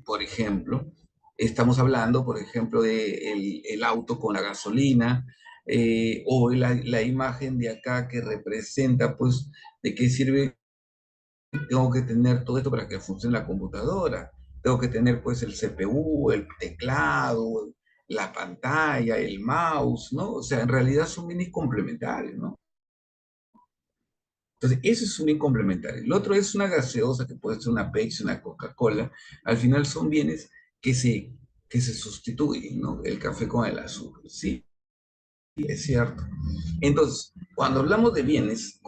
por ejemplo, estamos hablando, por ejemplo, de el auto con la gasolina, o la imagen de acá que representa, pues, de qué sirve. Tengo que tener todo esto para que funcione la computadora. Tengo que tener pues el CPU, el teclado, la pantalla, el mouse, ¿no? O sea, en realidad son bienes complementarios, ¿no? Entonces, ese es un bien complementario. El otro es una gaseosa que puede ser una Pepsi, una Coca-Cola. Al final son bienes que se, que se sustituyen, ¿no? El café con el azúcar, sí, es cierto. Entonces, cuando hablamos de bienes,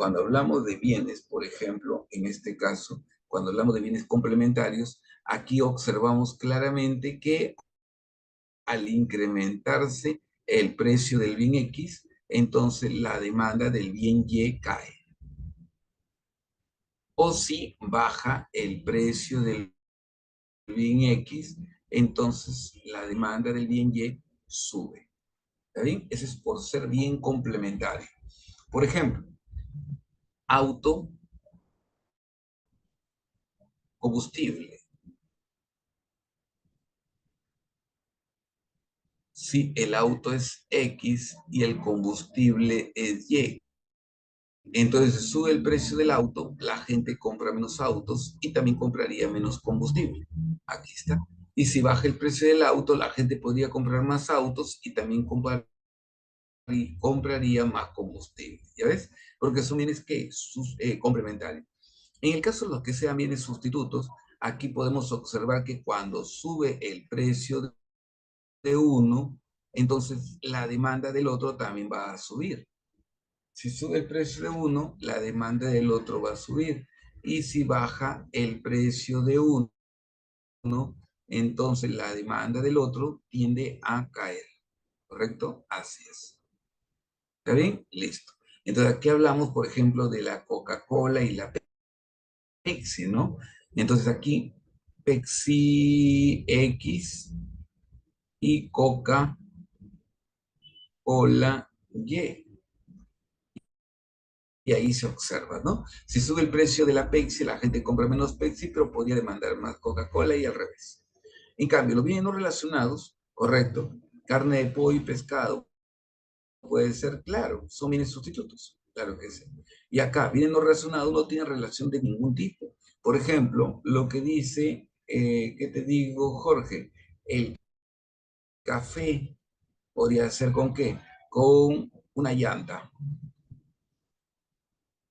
por ejemplo, en este caso, cuando hablamos de bienes complementarios, aquí observamos claramente que al incrementarse el precio del bien X, entonces la demanda del bien Y cae. O si baja el precio del bien X, entonces la demanda del bien Y sube. ¿Está bien? Ese es por ser bien complementario. Por ejemplo, auto combustible. Si el auto es X y el combustible es Y. Entonces sube el precio del auto, la gente compra menos autos y también compraría menos combustible. Aquí está. Y si baja el precio del auto, la gente podría comprar más autos y también compraría más combustible. ¿Ya ves? Porque son bienes que complementarios. En el caso de los que sean bienes sustitutos, aquí podemos observar que cuando sube el precio de uno, entonces la demanda del otro también va a subir. Si sube el precio de uno, la demanda del otro va a subir. Y si baja el precio de uno, entonces la demanda del otro tiende a caer. ¿Correcto? Así es. ¿Está bien? Listo. Entonces aquí hablamos, por ejemplo, de la Coca-Cola y la Pepsi, ¿no? Entonces aquí Pepsi X y Coca-Cola Y. Y ahí se observa, ¿no? Si sube el precio de la Pepsi, la gente compra menos Pepsi, pero podría demandar más Coca-Cola y al revés. En cambio, los bienes no relacionados, correcto, carne de pollo y pescado, puede ser, claro, son bienes sustitutos, claro que sí. Y acá, bienes no relacionados no tienen relación de ningún tipo. Por ejemplo, lo que dice, ¿qué te digo, Jorge? El café podría ser ¿con qué? Con una llanta.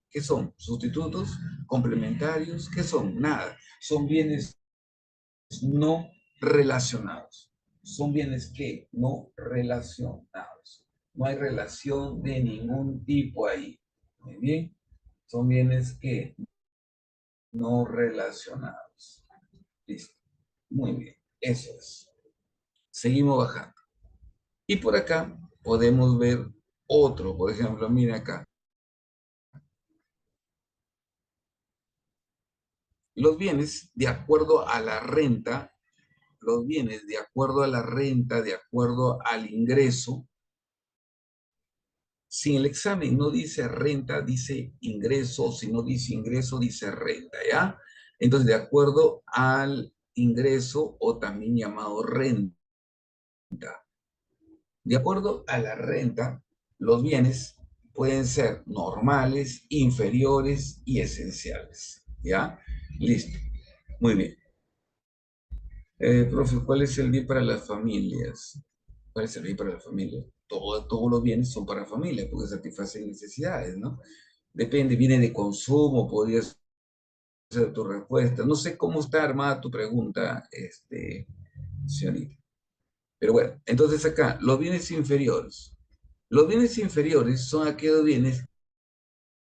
¿Qué son? ¿Sustitutos? ¿Complementarios? ¿Qué son? Nada. Son bienes no relacionados. Son bienes que no relacionados. No hay relación de ningún tipo ahí. Muy bien. Son bienes que no relacionados. Listo. Muy bien. Eso es. Seguimos bajando. Y por acá podemos ver otro. Por ejemplo, mira acá. Los bienes, de acuerdo a la renta, los bienes de acuerdo a la renta, de acuerdo al ingreso. Si el examen no dice renta, dice ingreso. Si no dice ingreso, dice renta, ¿ya? Entonces, de acuerdo al ingreso o también llamado renta. De acuerdo a la renta, los bienes pueden ser normales, inferiores y esenciales, ¿ya? Listo. Muy bien. Profe, ¿cuál es el bien para las familias? ¿Cuál es el bien para la familia? Todos los bienes son para la familia porque satisfacen necesidades, ¿no? Depende, viene de consumo, podría ser tu respuesta. No sé cómo está armada tu pregunta, señorita. Pero bueno, entonces acá, los bienes inferiores. Los bienes inferiores son aquellos bienes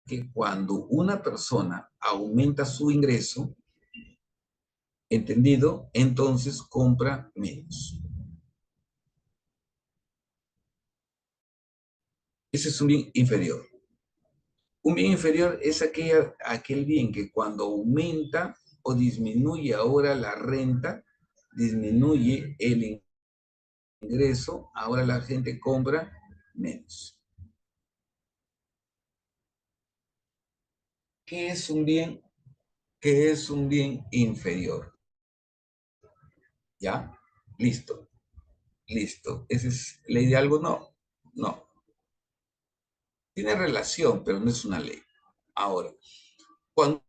que cuando una persona aumenta su ingreso, ¿entendido? Entonces compra menos. Ese es un bien inferior. Un bien inferior es aquel bien que cuando aumenta o disminuye ahora la renta, disminuye el ingreso, ahora la gente compra menos. ¿Qué es un bien? ¿Qué es un bien inferior? ¿Ya? Listo, listo. ¿Esa es ley de algo? No, no. Tiene relación, pero no es una ley. Ahora, cuando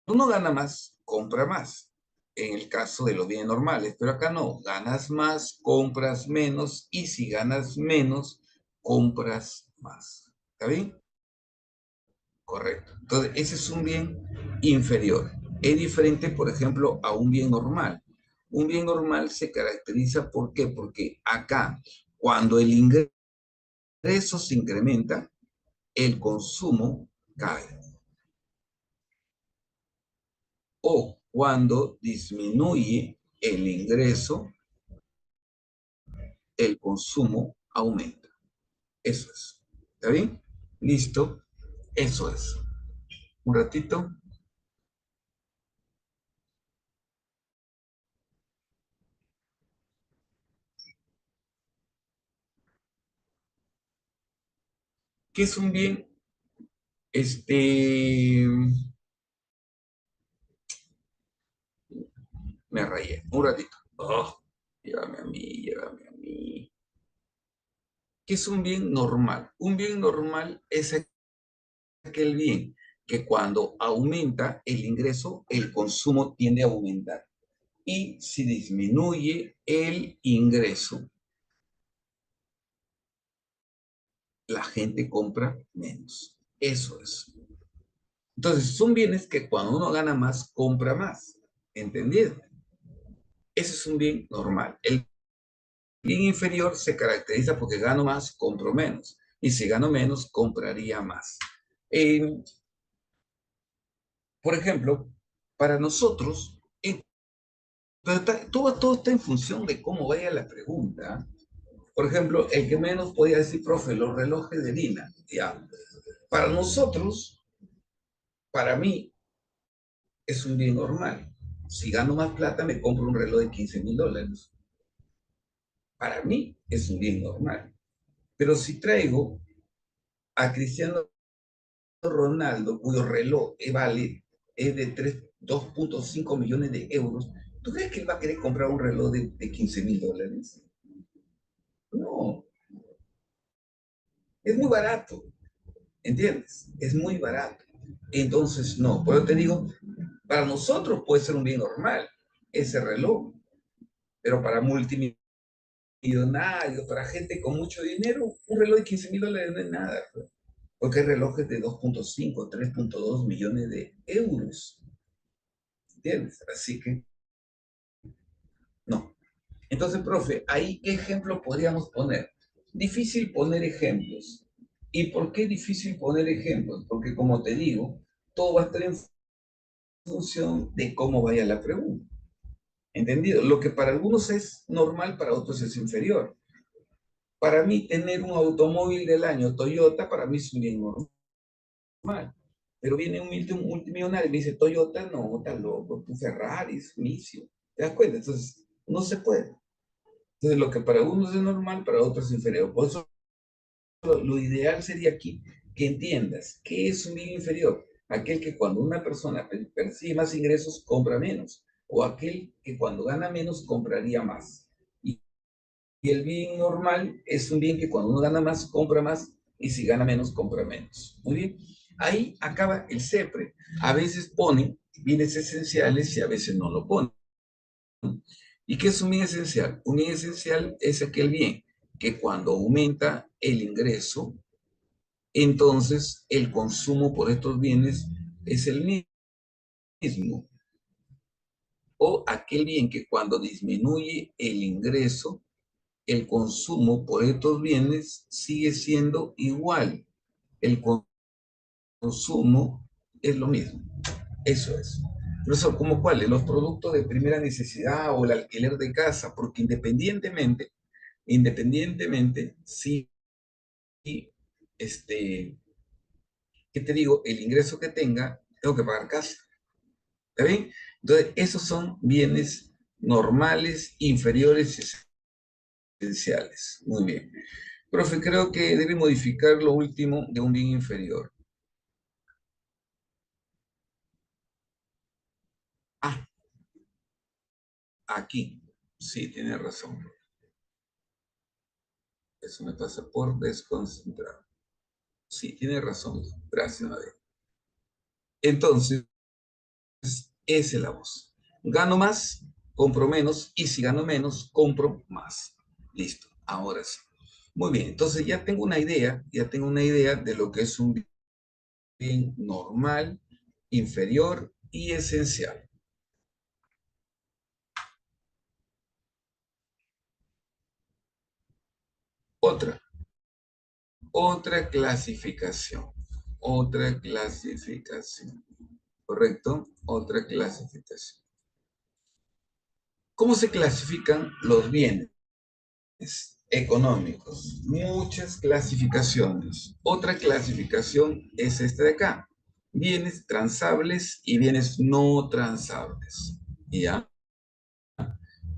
uno gana más, compra más. En el caso de los bienes normales, pero acá no, ganas más, compras menos, y si ganas menos, compras más. ¿Está bien? Correcto. Entonces, ese es un bien inferior. Es diferente, por ejemplo, a un bien normal. Un bien normal se caracteriza ¿por qué? Porque acá, cuando el ingreso se incrementa, el consumo cae. O cuando disminuye el ingreso, el consumo aumenta. Eso es. ¿Está bien? Listo. Eso es. Un ratito. ¿Qué es un bien? Este, relleno, un ratito. Oh, llévame a mí, llévame a mí. ¿Qué es un bien normal? Un bien normal es aquel bien que cuando aumenta el ingreso, el consumo tiende a aumentar. Y si disminuye el ingreso, la gente compra menos. Eso es. Entonces, son bienes que cuando uno gana más, compra más. ¿Entendido? Ese es un bien normal. El bien inferior se caracteriza porque gano más, compro menos. Y si gano menos, compraría más. Eh, por ejemplo, para nosotros, pero todo está en función de cómo vaya la pregunta. Por ejemplo, el que menos podía decir, profe, los relojes de Dina. Ya. Para nosotros, para mí, es un bien normal. Si gano más plata, me compro un reloj de $15,000. Para mí es un bien normal. Pero si traigo a Cristiano Ronaldo, cuyo reloj vale es de 2.5 millones de euros, ¿tú crees que él va a querer comprar un reloj de $15,000? No, es muy barato, ¿entiendes? Es muy barato. Entonces, no, por eso te digo, para nosotros puede ser un bien normal ese reloj, pero para multimillonarios, para gente con mucho dinero, un reloj de $15,000 no es nada, pues, porque hay relojes de 2.5, 3.2 millones de euros, ¿entiendes? Así que, no. Entonces, profe, ¿ahí qué ejemplo podríamos poner? Difícil poner ejemplos. ¿Y por qué difícil poner ejemplos? Porque, como te digo, todo va a estar en función de cómo vaya la pregunta. ¿Entendido? Lo que para algunos es normal, para otros es inferior. Para mí, tener un automóvil del año Toyota, para mí es un bien normal. Pero viene un multimillonario y me dice, Toyota, no, está loco, tu Ferrari es misio. ¿Te das cuenta? Entonces, no se puede. Entonces, lo que para unos es normal, para otros es inferior. Por eso, lo ideal sería aquí que entiendas qué es un bien inferior. Aquel que cuando una persona percibe más ingresos, compra menos. O aquel que cuando gana menos, compraría más. Y el bien normal es un bien que cuando uno gana más, compra más, y si gana menos, compra menos. Muy bien. Ahí acaba el CEPRE. A veces ponen bienes esenciales y a veces no lo ponen. ¿Y qué es un bien esencial? Un bien esencial es aquel bien que cuando aumenta el ingreso, entonces el consumo por estos bienes es el mismo. O aquel bien que cuando disminuye el ingreso, el consumo por estos bienes sigue siendo igual. El consumo es lo mismo. Eso es. Pero eso, ¿como cuáles? Los productos de primera necesidad o el alquiler de casa, porque independientemente, si, este, ¿qué te digo? El ingreso que tenga, tengo que pagar casa. ¿Está bien? Entonces, esos son bienes normales, inferiores y esenciales. Muy bien. Profe, creo que debe modificar lo último de un bien inferior. Ah, aquí. Sí, tiene razón. Eso me pasa por desconcentrado. Sí, tiene razón. Gracias, Nadia. Entonces, esa es la voz. Gano más, compro menos, y si gano menos, compro más. Listo. Ahora sí. Muy bien. Entonces ya tengo una idea de lo que es un bien normal, inferior y esencial. Otra, otra clasificación. Otra clasificación. ¿Correcto? Otra clasificación. ¿Cómo se clasifican los bienes económicos? Muchas clasificaciones. Otra clasificación es esta de acá. Bienes transables y bienes no transables. ¿Ya?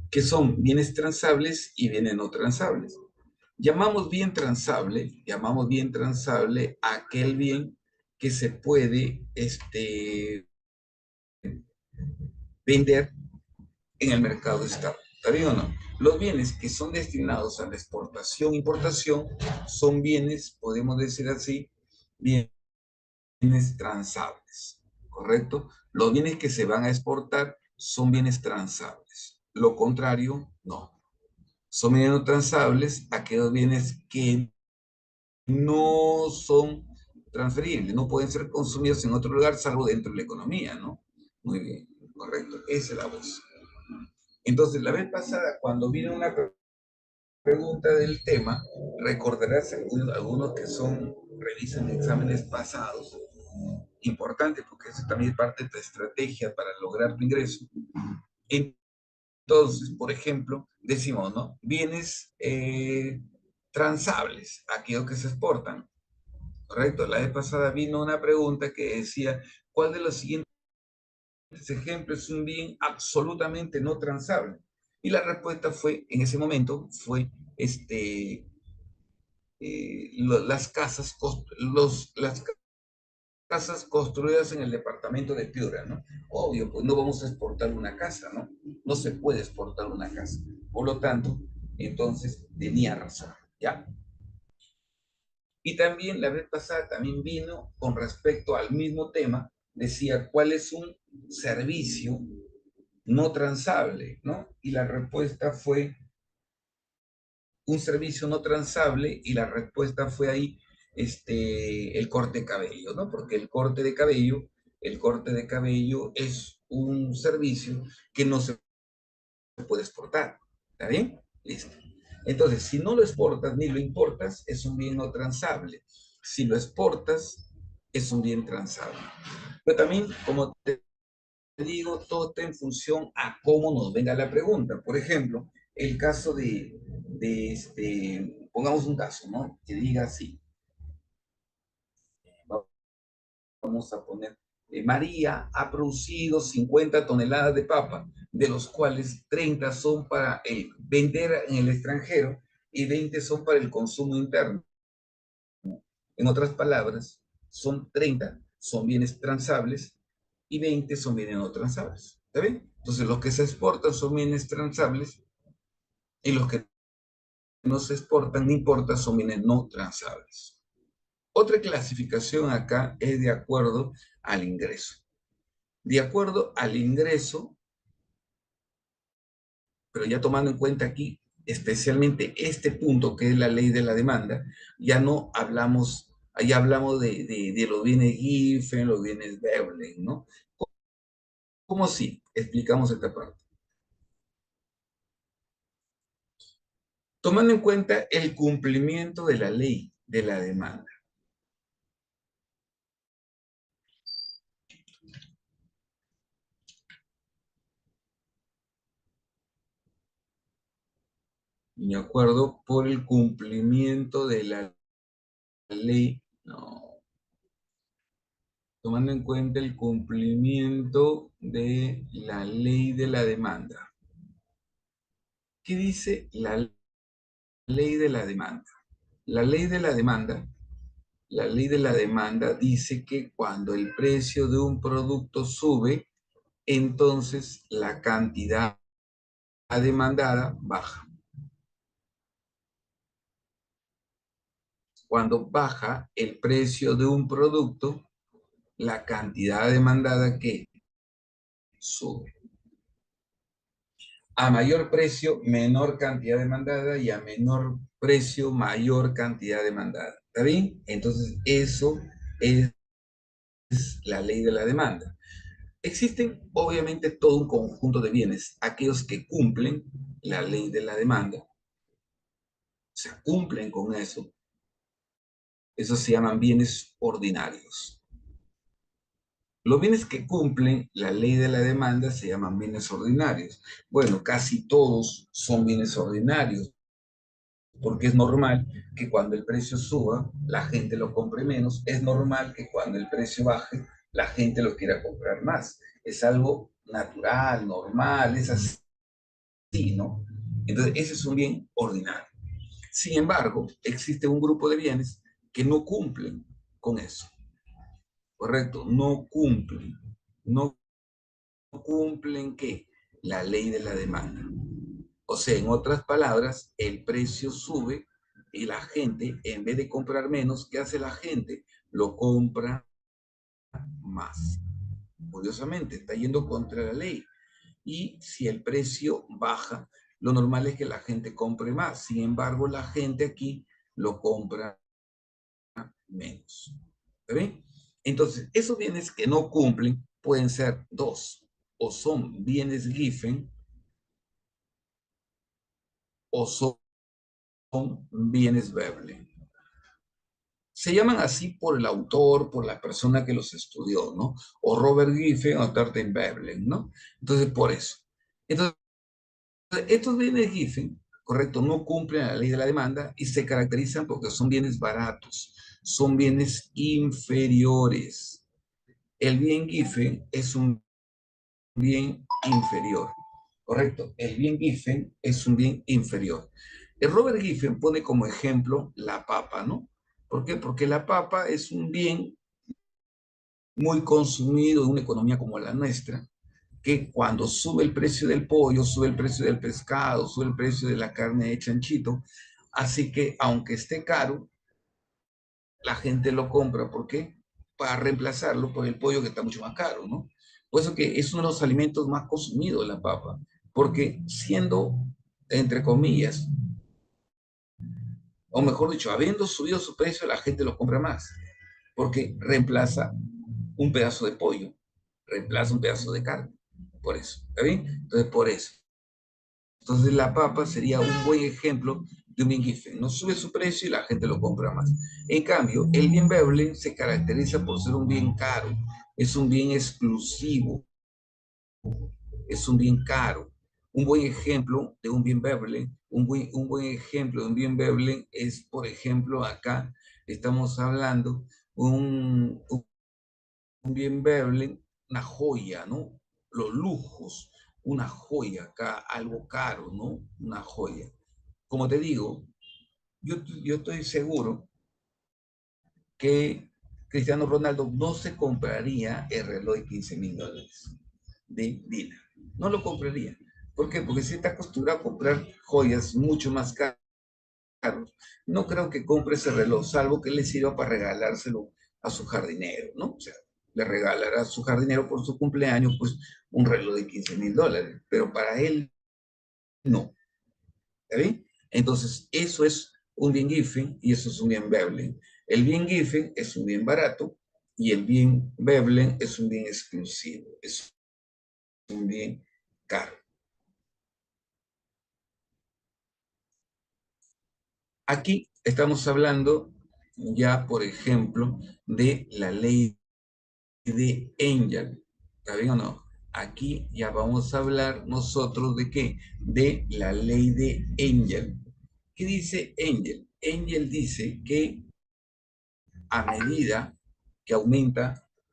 ¿Qué son bienes transables y bienes no transables? Llamamos bien transable a aquel bien que se puede vender en el mercado externo. ¿Está bien o no? Los bienes que son destinados a la exportación e importación son bienes, podemos decir así, bienes transables, ¿correcto? Los bienes que se van a exportar son bienes transables. Lo contrario, no. Son bienes no transables aquellos bienes que no son transferibles, no pueden ser consumidos en otro lugar salvo dentro de la economía, ¿no? Muy bien, correcto, esa es la voz. Entonces, la vez pasada, cuando vino una pregunta del tema, recordarás algunos que son, revisan exámenes pasados, importante porque eso también es parte de tu estrategia para lograr tu ingreso. Entonces, por ejemplo, decimos, ¿no? Bienes transables, aquellos que se exportan. Correcto. La vez pasada vino una pregunta que decía, ¿cuál de los siguientes ejemplos es un bien absolutamente no transable? Y la respuesta fue, en ese momento, fue las las casas construidas en el departamento de Piura, ¿no? Obvio, pues no vamos a exportar una casa, ¿no? No se puede exportar una casa. Por lo tanto, entonces tenía razón, ¿ya? Y también la vez pasada también vino con respecto al mismo tema, decía, ¿cuál es un servicio no transable? ¿No? Y la respuesta fue un servicio no transable y la respuesta fue ahí el corte de cabello, ¿no? Porque el corte de cabello es un servicio que no se puede exportar. ¿Está bien? Listo. Entonces, si no lo exportas ni lo importas, es un bien no transable. Si lo exportas, es un bien transable. Pero también, como te digo, todo está en función a cómo nos venga la pregunta. Por ejemplo, el caso pongamos un caso, ¿no? Que diga así, vamos a poner, María ha producido 50 toneladas de papa, de los cuales 30 son para vender en el extranjero y 20 son para el consumo interno. En otras palabras, son 30, son bienes transables y 20 son bienes no transables. ¿Está bien? Entonces, los que se exportan son bienes transables y los que no se exportan, no importa, son bienes no transables. Otra clasificación acá es de acuerdo al ingreso. De acuerdo al ingreso, pero ya tomando en cuenta aquí especialmente este punto que es la ley de la demanda, ya no hablamos, ya hablamos de los bienes Giffen, los bienes Veblen, ¿no? ¿Cómo si explicamos esta parte? Tomando en cuenta el cumplimiento de la ley de la demanda. De acuerdo por el cumplimiento de la ley, no, tomando en cuenta el cumplimiento de la ley de la demanda. ¿Qué dice la ley de la demanda? La ley de la demanda, la ley de la demanda dice que cuando el precio de un producto sube, entonces la cantidad demandada baja. Cuando baja el precio de un producto, la cantidad demandada que sube. A mayor precio, menor cantidad demandada y a menor precio, mayor cantidad demandada. ¿Está bien? Entonces, eso es la ley de la demanda. Existen, obviamente, todo un conjunto de bienes, aquellos que cumplen la ley de la demanda, o sea, cumplen con eso. Esos se llaman bienes ordinarios. Los bienes que cumplen la ley de la demanda se llaman bienes ordinarios. Bueno, casi todos son bienes ordinarios, porque es normal que cuando el precio suba, la gente lo compre menos. Es normal que cuando el precio baje, la gente lo quiera comprar más. Es algo natural, normal, es así, ¿no? Entonces, ese es un bien ordinario. Sin embargo, existe un grupo de bienes que no cumplen con eso. ¿Correcto? No cumplen. ¿No cumplen qué? la ley de la demanda. O sea, en otras palabras, el precio sube y la gente, en vez de comprar menos, ¿qué hace la gente? Lo compra más. Curiosamente, está yendo contra la ley. Y si el precio baja, lo normal es que la gente compre más. Sin embargo, la gente aquí lo compra menos. ¿Está bien? Entonces, esos bienes que no cumplen pueden ser dos. O son bienes Giffen o son bienes Veblen. Se llaman así por el autor, por la persona que los estudió, ¿no? O Robert Giffen o Thornton Veblen, ¿no? Entonces, por eso. Entonces, estos bienes Giffen, correcto, no cumplen la ley de la demanda y se caracterizan porque son bienes baratos, son bienes inferiores. El bien Giffen es un bien inferior, correcto. El bien Giffen es un bien inferior. El Robert Giffen pone como ejemplo la papa, ¿no? ¿Por qué? Porque la papa es un bien muy consumido en una economía como la nuestra, que cuando sube el precio del pollo, sube el precio del pescado, sube el precio de la carne de chanchito, así que aunque esté caro, la gente lo compra. ¿Por qué? Para reemplazarlo por el pollo que está mucho más caro, ¿no? Por eso que es uno de los alimentos más consumidos la papa, porque siendo, entre comillas, o mejor dicho, habiendo subido su precio, la gente lo compra más, porque reemplaza un pedazo de pollo, reemplaza un pedazo de carne. Por eso, ¿está bien? Entonces, por eso. Entonces, la papa sería un buen ejemplo de un bien Giffen. No sube su precio y la gente lo compra más. En cambio, el bien Veblen se caracteriza por ser un bien caro, es un bien exclusivo, es un bien caro. Un buen ejemplo de un bien Veblen, un buen ejemplo de un bien Veblen es, por ejemplo, acá estamos hablando un bien Veblen, una joya, ¿no? Los lujos, una joya acá, algo caro, ¿no? Una joya. Como te digo, yo estoy seguro que Cristiano Ronaldo no se compraría el reloj de $15,000 de Dina. No lo compraría. ¿Por qué? Porque si está acostumbrado a comprar joyas mucho más caras, no creo que compre ese reloj, salvo que le sirva para regalárselo a su jardinero, ¿no? O sea, le regalará a su jardinero por su cumpleaños, pues, un reloj de $15,000, pero para él no. ¿Está bien? Entonces, eso es un bien Giffen y eso es un bien Veblen. El bien Giffen es un bien barato y el bien Veblen es un bien exclusivo, es un bien caro. Aquí estamos hablando ya, por ejemplo, de la ley de Engel. ¿Está bien o no? Aquí ya vamos a hablar nosotros de qué? De la ley de Engel. ¿Qué dice Engel? Engel dice que a medida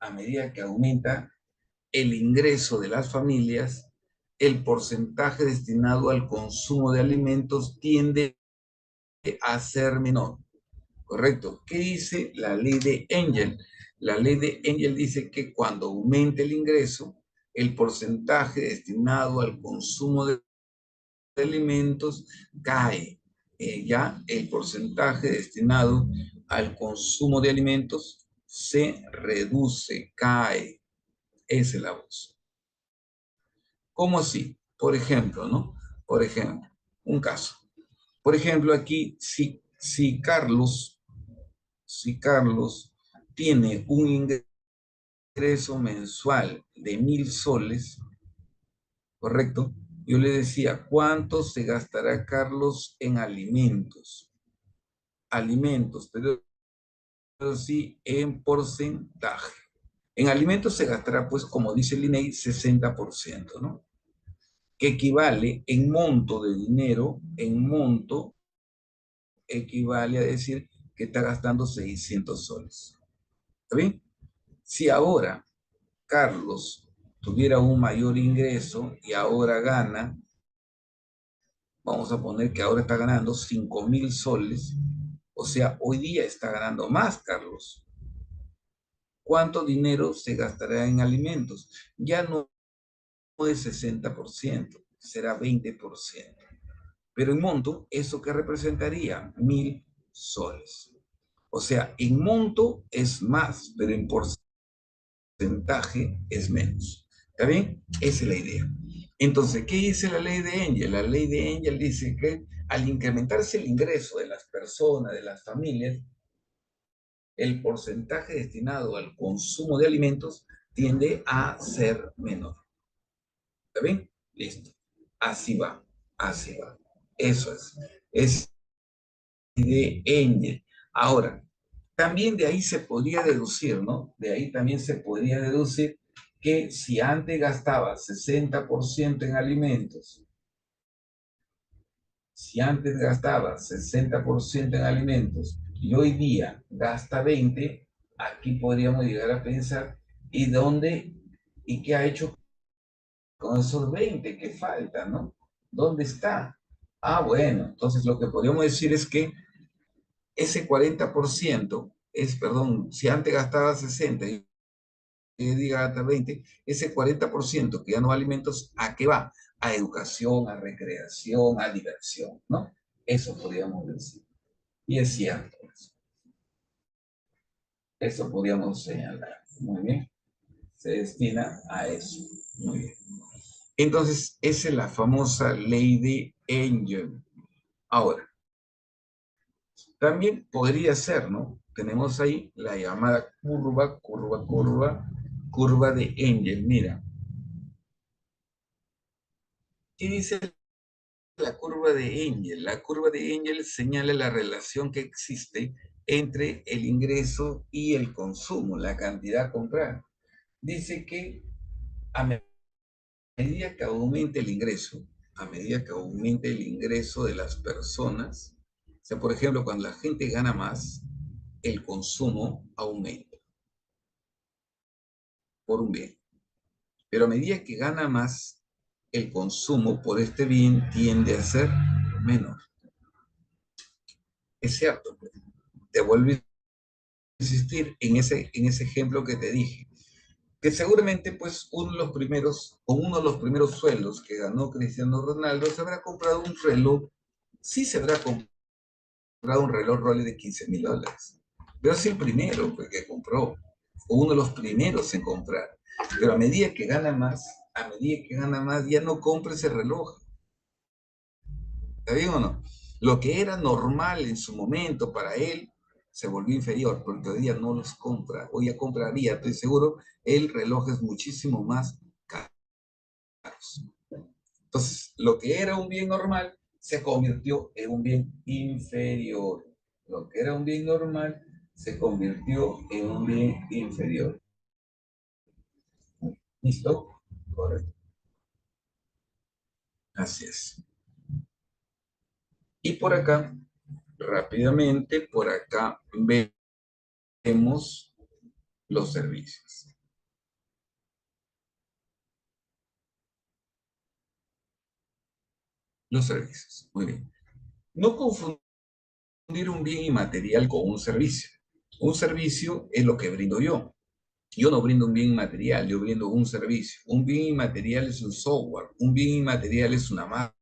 a medida que aumenta el ingreso de las familias, el porcentaje destinado al consumo de alimentos tiende a ser menor. ¿Correcto? ¿Qué dice la ley de Engel? La ley de Engel dice que cuando aumente el ingreso, el porcentaje destinado al consumo de alimentos cae. Ya el porcentaje destinado al consumo de alimentos se reduce, cae. Esa es la voz. ¿Cómo así? Por ejemplo, ¿no? Por ejemplo, un caso. Por ejemplo, aquí, si Carlos tiene un ingreso mensual de 1,000 soles, ¿correcto? Yo le decía, ¿cuánto se gastará Carlos en alimentos? Alimentos, pero sí en porcentaje. En alimentos se gastará, pues, como dice el INEI, 60%, ¿no? Que equivale en monto de dinero, en monto, equivale a decir que está gastando 600 soles. ¿Está bien? Si ahora Carlos tuviera un mayor ingreso y ahora gana, vamos a poner que ahora está ganando 5,000 soles, o sea, hoy día está ganando más, Carlos. ¿Cuánto dinero se gastará en alimentos? Ya no es 60%, será 20%. Pero en monto, ¿eso qué representaría? 1.000 soles. O sea, en monto es más, pero en porcentaje es menos. ¿Está bien? Esa es la idea. Entonces, ¿qué dice la ley de Engel? La ley de Engel dice que al incrementarse el ingreso de las personas, de las familias, el porcentaje destinado al consumo de alimentos tiende a ser menor. ¿Está bien? Listo. Así va, así va. Eso es. Es de Engel. Ahora, también de ahí se podría deducir, ¿no? De ahí también se podría deducir que si antes gastaba 60% en alimentos, si antes gastaba 60% en alimentos y hoy día gasta 20, aquí podríamos llegar a pensar, ¿y dónde y qué ha hecho con esos 20 que faltan, ¿no? ¿Dónde está? Ah, bueno, entonces lo que podríamos decir es que ese 40% es, perdón, si antes gastaba 60 y diga hasta 20, ese 40% que ya no va a alimentos, ¿a qué va? A educación, a recreación, a diversión, ¿no? Eso podríamos decir. Y es cierto. Eso podríamos señalar. Muy bien. Se destina a eso. Muy bien. Entonces, esa es la famosa ley de Engel. Ahora, también podría ser, ¿no? Tenemos ahí la llamada curva de Engel. Mira, ¿qué dice la curva de Engel? La curva de Engel señala la relación que existe entre el ingreso y el consumo, la cantidad comprada. Dice que a medida que aumente el ingreso, a medida que aumente el ingreso de las personas, o sea, por ejemplo, cuando la gente gana más, el consumo aumenta por un bien. Pero a medida que gana más, el consumo por este bien tiende a ser menor. Es cierto, pues. Te vuelvo a insistir en ese ejemplo que te dije, que seguramente pues con uno de los primeros sueldos que ganó Cristiano Ronaldo, se habrá comprado un reloj, sí se habrá comprado un reloj Rolex de $15,000. Pero es el primero pues, que compró, o uno de los primeros en comprar. Pero a medida que gana más, ya no compra ese reloj. ¿Está bien o no? Lo que era normal en su momento para él se volvió inferior, porque hoy día no los compra. Hoy ya compraría, estoy seguro, el reloj es muchísimo más caro. Entonces, lo que era un bien normal se convirtió en un bien inferior. Lo que era un bien normal se convirtió en un bien inferior. ¿Listo? Correcto. Así es. Y por acá, rápidamente, por acá vemos los servicios. Los servicios. Muy bien. No confundir un bien inmaterial con un servicio. Un servicio es lo que brindo yo. Yo no brindo un bien inmaterial, yo brindo un servicio. Un bien inmaterial es un software, un bien inmaterial es una marca.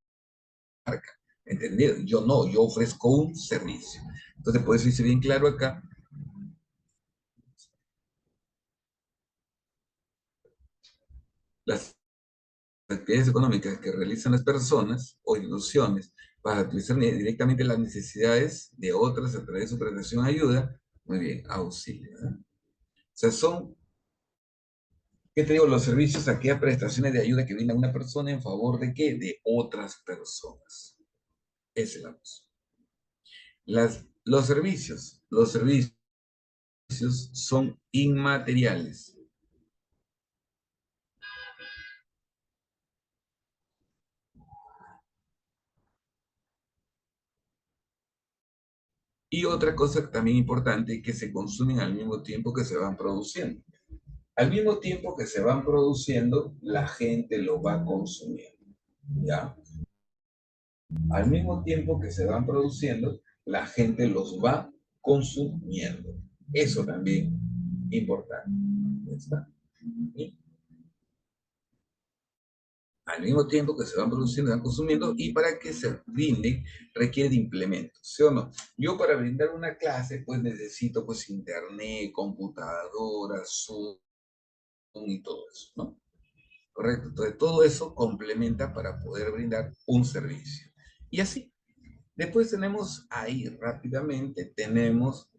¿Entendido? Yo no, yo ofrezco un servicio. Entonces, por eso dice bien claro acá, las actividades económicas que realizan las personas o instituciones para utilizar directamente las necesidades de otras a través de su prestación de ayuda, muy bien, auxilio. ¿Eh? O sea, son, ¿qué te digo? Los servicios, aquellas prestaciones de ayuda que brinda una persona en favor de qué? De otras personas. Esa es la cosa. Los servicios son inmateriales. Y otra cosa también importante, que se consumen al mismo tiempo que se van produciendo. Al mismo tiempo que se van produciendo, la gente lo va consumiendo. ¿Ya? Al mismo tiempo que se van produciendo, la gente los va consumiendo. Eso también importante. ¿Está? al mismo tiempo que se van produciendo, van consumiendo, y para que se brinden requiere de implementos, ¿sí o no? Yo para brindar una clase, pues necesito pues internet, computadora, Zoom y todo eso, ¿no? Correcto. Entonces todo eso complementa para poder brindar un servicio. Y así. Después tenemos ahí rápidamente, tenemos,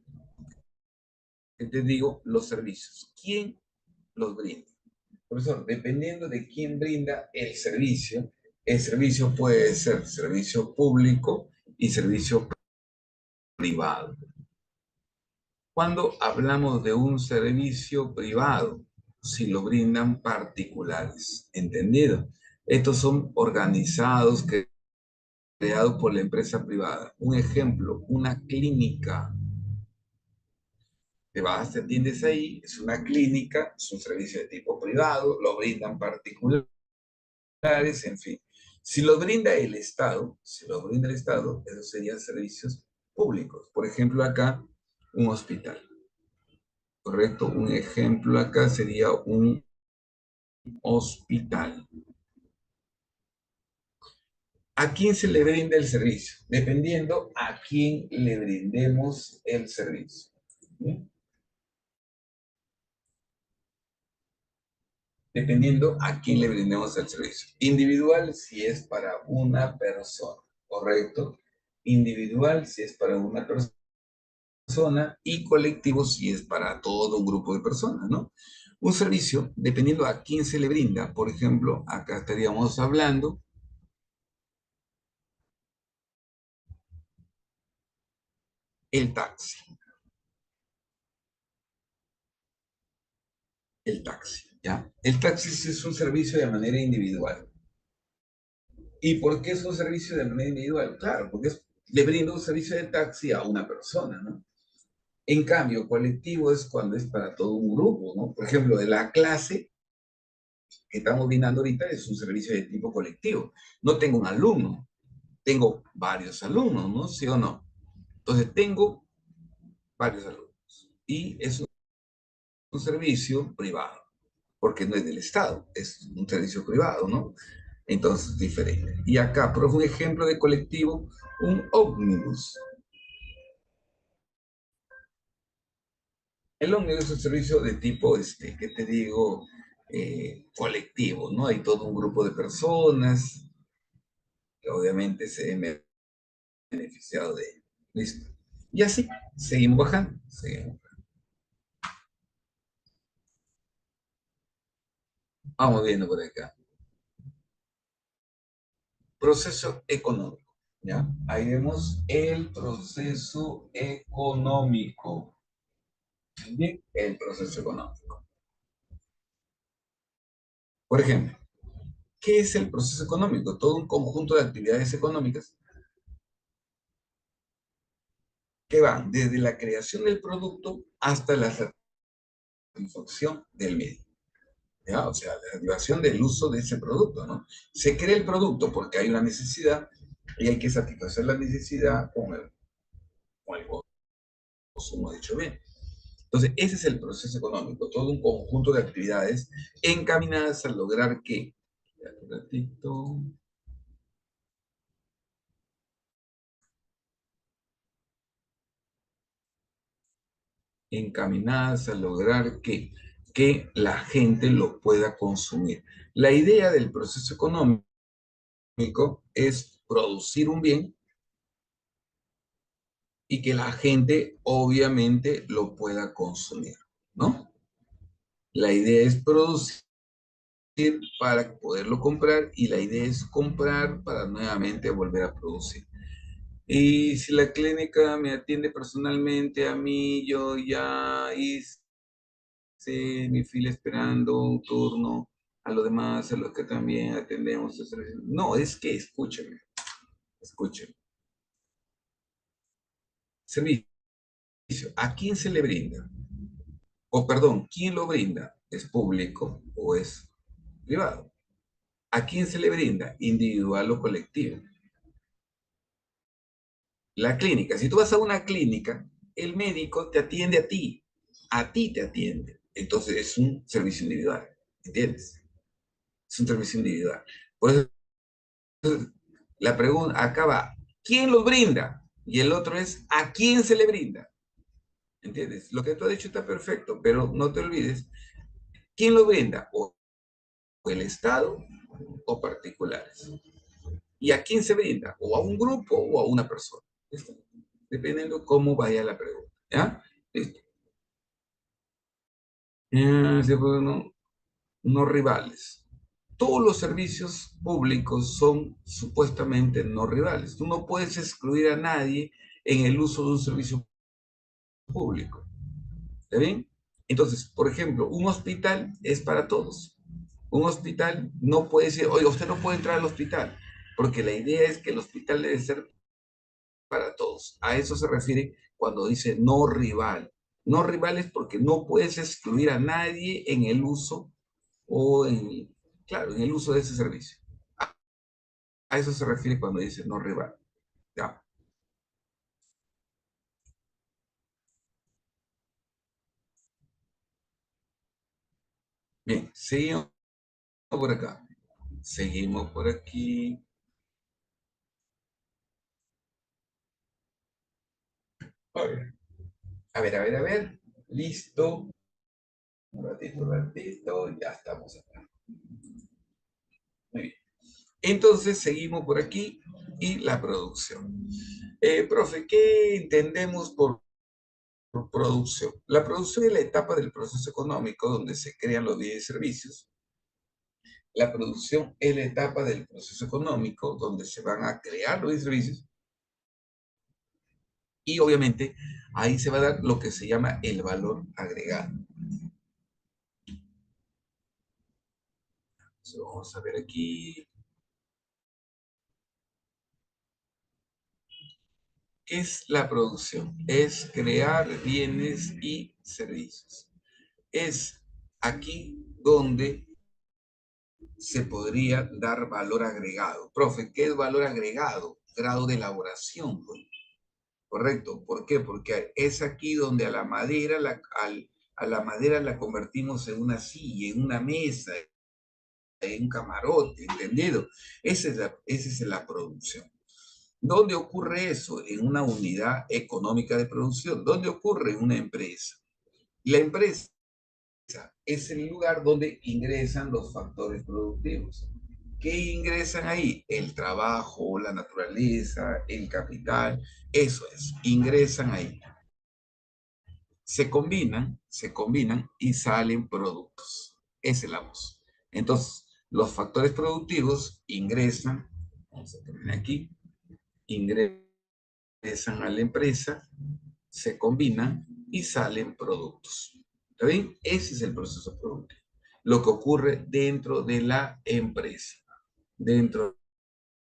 ¿qué te digo? Los servicios. ¿Quién los brinda? Profesor, dependiendo de quién brinda el servicio puede ser servicio público y servicio privado. Cuando hablamos de un servicio privado, si lo brindan particulares, ¿entendido? Estos son organizados, creados por la empresa privada. Un ejemplo, una clínica. Te vas, te atiendes ahí, es una clínica, es un servicio de tipo privado, lo brindan particulares, en fin. Si lo brinda el Estado, esos serían servicios públicos. Por ejemplo, acá, un hospital, ¿correcto? Un ejemplo acá sería un hospital. ¿A quién se le brinda el servicio? Dependiendo a quién le brindemos el servicio. ¿Sí? Dependiendo a quién le brindemos el servicio. Individual si es para una persona, ¿correcto? Individual si es para una persona y colectivo si es para todo un grupo de personas, ¿no? Un servicio, dependiendo a quién se le brinda, por ejemplo, acá estaríamos hablando el taxi, el taxi, ¿ya? El taxi sí es un servicio de manera individual. ¿Y por qué es un servicio de manera individual? Claro, porque le brinda un servicio de taxi a una persona, ¿no? En cambio, colectivo es cuando es para todo un grupo, ¿no? Por ejemplo, de la clase que estamos brindando ahorita es un servicio de tipo colectivo. No tengo un alumno, tengo varios alumnos, ¿no? ¿Sí o no? Entonces, tengo varios alumnos y es un servicio privado, porque no es del Estado, es un servicio privado, ¿no? Entonces, diferente. Y acá, por un ejemplo de colectivo, un ómnibus. El ómnibus es un servicio de tipo, ¿qué te digo? Colectivo, ¿no? Hay todo un grupo de personas que obviamente se ven beneficiado de ello. ¿Listo? Y así, seguimos bajando. Seguimos. Vamos viendo por acá. Proceso económico. ¿Ya? Ahí vemos el proceso económico. Bien, el proceso económico. Por ejemplo, ¿qué es el proceso económico? Todo un conjunto de actividades económicas que van desde la creación del producto hasta la satisfacción del medio. ¿Ya? O sea, la derivación del uso de ese producto, ¿no? Se crea el producto porque hay una necesidad y hay que satisfacer la necesidad con el consumo dicho bien. Entonces, ese es el proceso económico, todo un conjunto de actividades encaminadas a lograr que, un ratito, encaminadas a lograr que la gente lo pueda consumir. La idea del proceso económico es producir un bien y que la gente obviamente lo pueda consumir, ¿no? La idea es producir para poderlo comprar y la idea es comprar para nuevamente volver a producir. Y si la clínica me atiende personalmente a mí, yo ya hice mi fila esperando un turno, a los demás, a los que también atendemos. No, es que escúcheme, escúcheme. Servicio, ¿a quién se le brinda? O perdón, ¿quién lo brinda? ¿Es público o es privado? ¿A quién se le brinda? ¿Individual o colectivo? La clínica, si tú vas a una clínica, el médico te atiende a ti te atiende. Entonces es un servicio individual, ¿entiendes? Es un servicio individual. Por eso la pregunta acaba, ¿quién los brinda? Y el otro es, ¿a quién se le brinda? ¿Entiendes? Lo que tú has dicho está perfecto, pero no te olvides, ¿quién lo brinda? O el Estado o particulares. ¿Y a quién se brinda? ¿O a un grupo o a una persona? ¿Listo? Dependiendo cómo vaya la pregunta. ¿Ya? Listo. Sí, pues, no, no rivales. Todos los servicios públicos son supuestamente no rivales. Tú no puedes excluir a nadie en el uso de un servicio público. ¿Está bien? Entonces, por ejemplo, un hospital es para todos. Un hospital no puede decir, oye, usted no puede entrar al hospital, porque la idea es que el hospital debe ser para todos. A eso se refiere cuando dice no rival. No rival es porque no puedes excluir a nadie en el uso o en, claro, en el uso de ese servicio. A eso se refiere cuando dice no rival. Ya. Bien, seguimos por acá. Seguimos por aquí. A ver, a ver, a ver, a ver. Listo. Un ratito, ya estamos acá. Muy bien. Entonces seguimos por aquí y la producción. Profe, ¿qué entendemos por producción? La producción es la etapa del proceso económico donde se crean los bienes y servicios. La producción es la etapa del proceso económico donde se van a crear los bienes y servicios. Y obviamente ahí se va a dar lo que se llama el valor agregado. Entonces, vamos a ver aquí. ¿Qué es la producción? Es crear bienes y servicios. Es aquí donde se podría dar valor agregado. Profe, ¿qué es valor agregado? Grado de elaboración, pues. Correcto. ¿Por qué? Porque es aquí donde a la madera la convertimos en una silla, en una mesa, en un camarote, ¿entendido? Esa es la producción. ¿Dónde ocurre eso? En una unidad económica de producción. ¿Dónde ocurre? En una empresa. La empresa es el lugar donde ingresan los factores productivos. ¿Qué ingresan ahí? El trabajo, la naturaleza, el capital, eso es, ingresan ahí. Se combinan y salen productos. Esa es la voz. Entonces, los factores productivos ingresan, vamos a poner aquí, ingresan a la empresa, se combinan y salen productos. ¿Está bien? Ese es el proceso productivo. Lo que ocurre dentro de la empresa. Dentro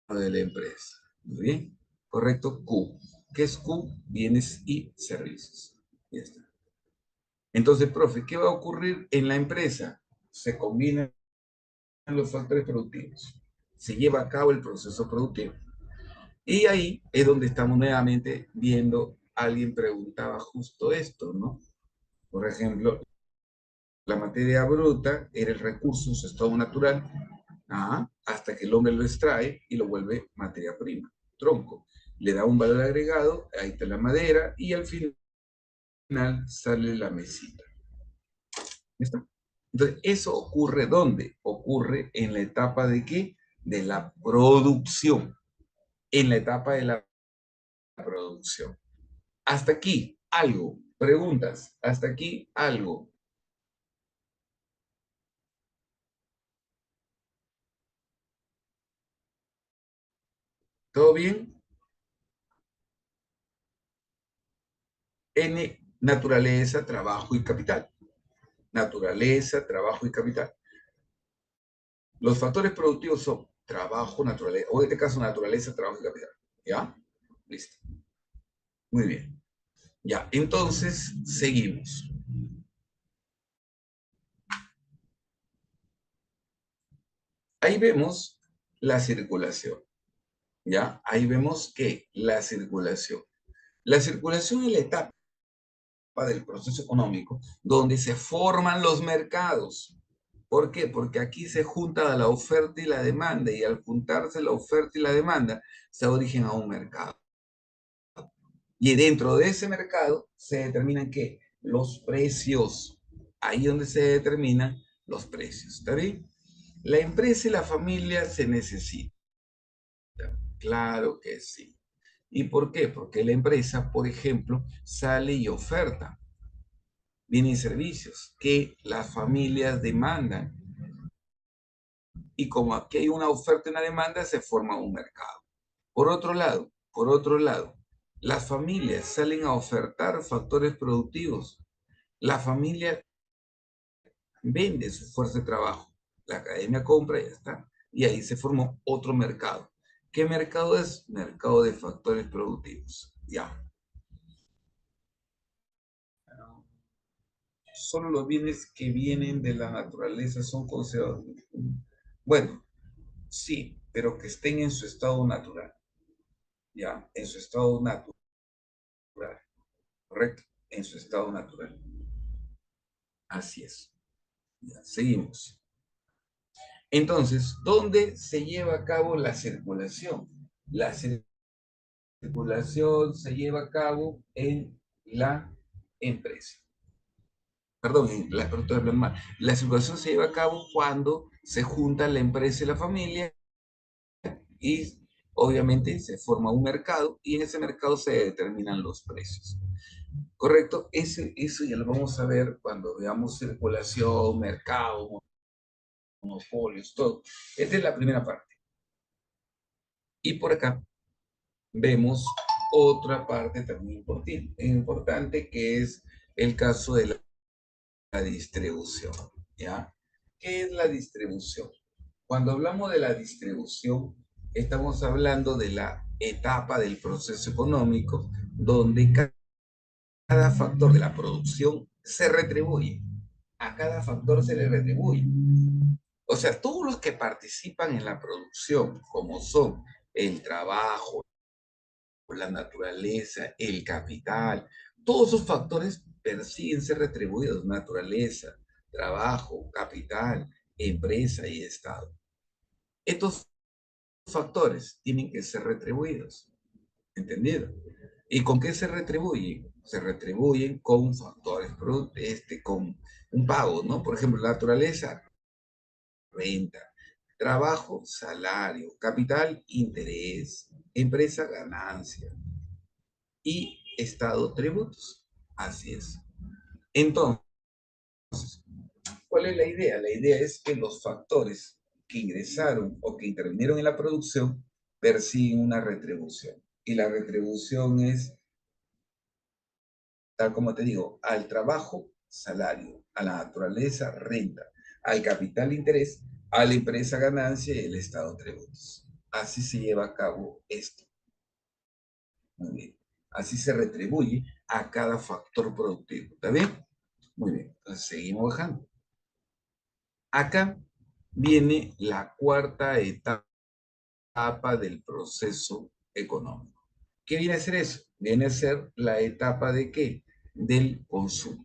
de la empresa. ¿Muy bien? Correcto. Q. ¿Qué es Q? Bienes y servicios. Ya está. Entonces, profe, ¿qué va a ocurrir en la empresa? Se combinan los factores productivos. Se lleva a cabo el proceso productivo. Y ahí es donde estamos nuevamente viendo, alguien preguntaba justo esto, ¿no? Por ejemplo, la materia bruta era el recurso, su estado natural, hasta que el hombre lo extrae y lo vuelve materia prima, tronco. Le da un valor agregado, ahí está la madera, y al final sale la mesita. ¿Listo? Entonces, ¿eso ocurre dónde? Ocurre en la etapa de qué? De la producción. En la etapa de la producción. Hasta aquí, algo. Preguntas. Hasta aquí, algo. ¿Todo bien? N, naturaleza, trabajo y capital. Naturaleza, trabajo y capital. Los factores productivos son trabajo, naturaleza, o en este caso naturaleza, trabajo y capital. ¿Ya? Listo. Muy bien. Ya, entonces seguimos. Ahí vemos la circulación. ¿Ya? Ahí vemos que la circulación. La circulación es la etapa del proceso económico donde se forman los mercados. ¿Por qué? Porque aquí se junta la oferta y la demanda, y al juntarse la oferta y la demanda, se da origen a un mercado. Y dentro de ese mercado se determinan ¿qué? Los precios. Ahí donde se determinan los precios. ¿Está bien? La empresa y la familia se necesitan. Claro que sí. ¿Y por qué? Porque la empresa, por ejemplo, sale y oferta bienes y servicios que las familias demandan. Y como aquí hay una oferta y una demanda, se forma un mercado. Por otro lado, las familias salen a ofertar factores productivos. La familia vende su fuerza de trabajo. La academia compra y ya está. Y ahí se formó otro mercado. ¿Qué mercado es? Mercado de factores productivos. Ya. Solo los bienes que vienen de la naturaleza son considerados. Bueno, sí, pero que estén en su estado natural. Ya, en su estado natural. ¿Correcto? En su estado natural. Así es. Ya, seguimos. Entonces, ¿dónde se lleva a cabo la circulación? La circulación se lleva a cabo en la empresa. Perdón, estoy hablando mal. La circulación se lleva a cabo cuando se junta la empresa y la familia y obviamente se forma un mercado y en ese mercado se determinan los precios. ¿Correcto? Eso ya lo vamos a ver cuando veamos circulación, mercado, monopolios, todo. Esta es la primera parte. Y por acá vemos otra parte también importante que es el caso de la distribución. ¿Ya? ¿Qué es la distribución? Cuando hablamos de la distribución, estamos hablando de la etapa del proceso económico donde cada factor de la producción se retribuye. A cada factor se le retribuye. O sea, todos los que participan en la producción, como son el trabajo, la naturaleza, el capital, todos esos factores persiguen ser retribuidos: naturaleza, trabajo, capital, empresa y Estado. Estos factores tienen que ser retribuidos, ¿entendido? ¿Y con qué se retribuyen? Se retribuyen con factores, con un pago, ¿no? Por ejemplo, la naturaleza, renta; trabajo, salario; capital, interés; empresa, ganancia; y Estado, tributos. Así es. Entonces, ¿cuál es la idea? La idea es que los factores que ingresaron o que intervinieron en la producción persiguen una retribución. Y la retribución es, tal como te digo, al trabajo, salario; a la naturaleza, renta; al capital, interés; a la empresa, ganancia; y el Estado, tributos. Así se lleva a cabo esto. Muy bien. Así se retribuye a cada factor productivo. ¿Está bien? Muy bien. Entonces seguimos bajando. Acá viene la cuarta etapa del proceso económico. ¿Qué viene a ser eso? Viene a ser la etapa de qué? Del consumo.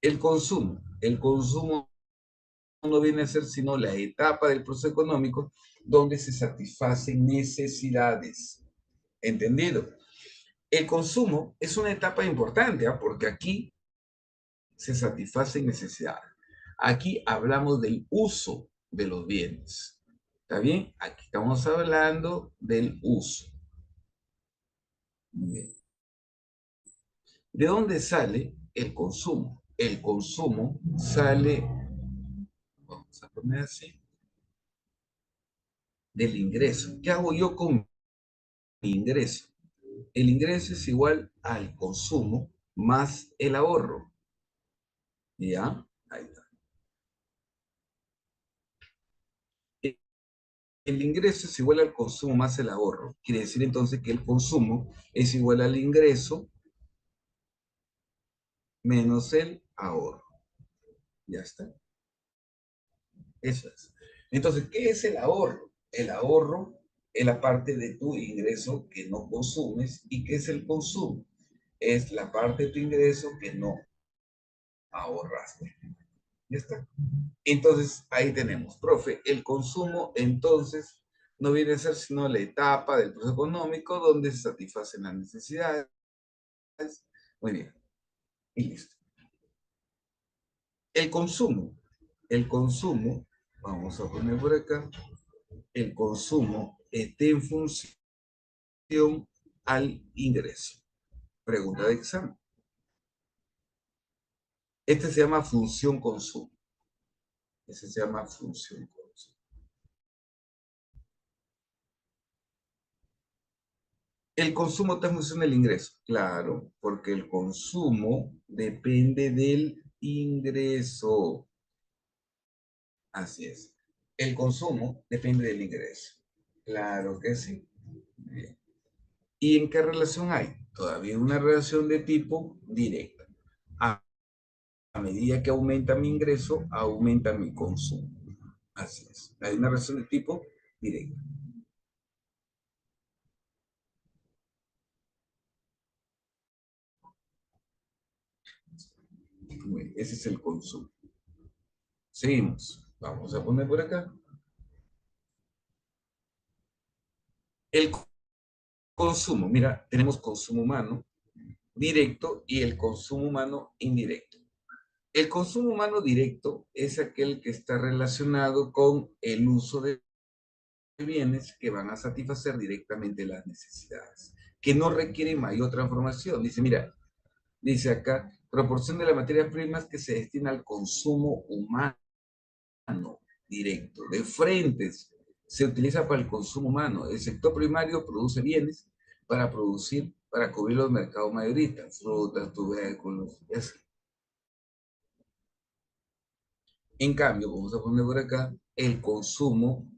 El consumo no viene a ser sino la etapa del proceso económico donde se satisfacen necesidades. ¿Entendido? El consumo es una etapa importante, ¿eh? Porque aquí se satisfacen necesidades. Aquí hablamos del uso de los bienes. ¿Está bien? Aquí estamos hablando del uso. Bien. ¿De dónde sale el consumo? El consumo sale, vamos a poner así, del ingreso. ¿Qué hago yo con mi ingreso? El ingreso es igual al consumo más el ahorro. ¿Ya? Ahí está. El ingreso es igual al consumo más el ahorro. Quiere decir entonces que el consumo es igual al ingreso menos el ahorro. Ya está. Eso es. Entonces, ¿qué es el ahorro? El ahorro es la parte de tu ingreso que no consumes. ¿Y qué es el consumo? Es la parte de tu ingreso que no ahorraste. Ya está. Entonces, ahí tenemos, profe, el consumo, entonces, no viene a ser sino la etapa del proceso económico donde se satisfacen las necesidades. Muy bien, y listo. El consumo, vamos a poner por acá, el consumo está en función al ingreso. Pregunta de examen. Este se llama función consumo. Ese se llama función consumo. El consumo está en función del ingreso. Claro, porque el consumo depende del ingreso. Así es. El consumo depende del ingreso. Claro que sí. Bien. ¿Y en qué relación hay? Todavía una relación de tipo directa. A medida que aumenta mi ingreso, aumenta mi consumo. Así es. Hay una relación de tipo directa. Bueno, ese es el consumo. Seguimos. Vamos a poner por acá. El consumo. Mira, tenemos consumo humano directo y el consumo humano indirecto. El consumo humano directo es aquel que está relacionado con el uso de bienes que van a satisfacer directamente las necesidades, que no requieren mayor transformación. Dice, mira, dice acá, proporción de las materias primas que se destina al consumo humano directo, de frentes, se utiliza para el consumo humano. El sector primario produce bienes para producir, para cubrir los mercados mayoristas, frutas, tubérculos, y así. En cambio, vamos a poner por acá el consumo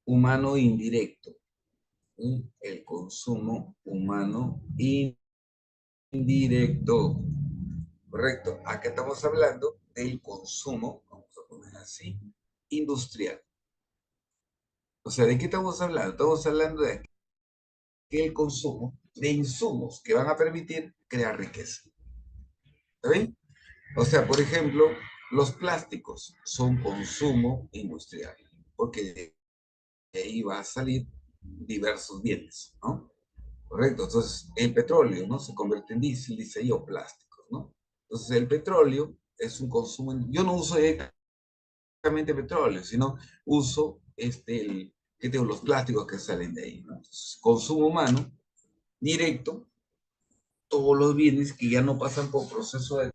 humano indirecto. ¿Sí? El consumo humano indirecto. Correcto. Acá estamos hablando del consumo, vamos a poner así, industrial. O sea, ¿de qué estamos hablando? Estamos hablando de aquel consumo de insumos que van a permitir crear riqueza. ¿Está bien? O sea, por ejemplo, los plásticos son consumo industrial, porque de ahí va a salir diversos bienes, ¿no? Correcto. Entonces, el petróleo, ¿no? Se convierte en diésel, dice ahí, o plásticos, ¿no? Entonces, el petróleo es un consumo. Yo no uso petróleo, sino uso ¿qué tengo? Los plásticos que salen de ahí, ¿no? Entonces, consumo humano directo, todos los bienes que ya no pasan por proceso de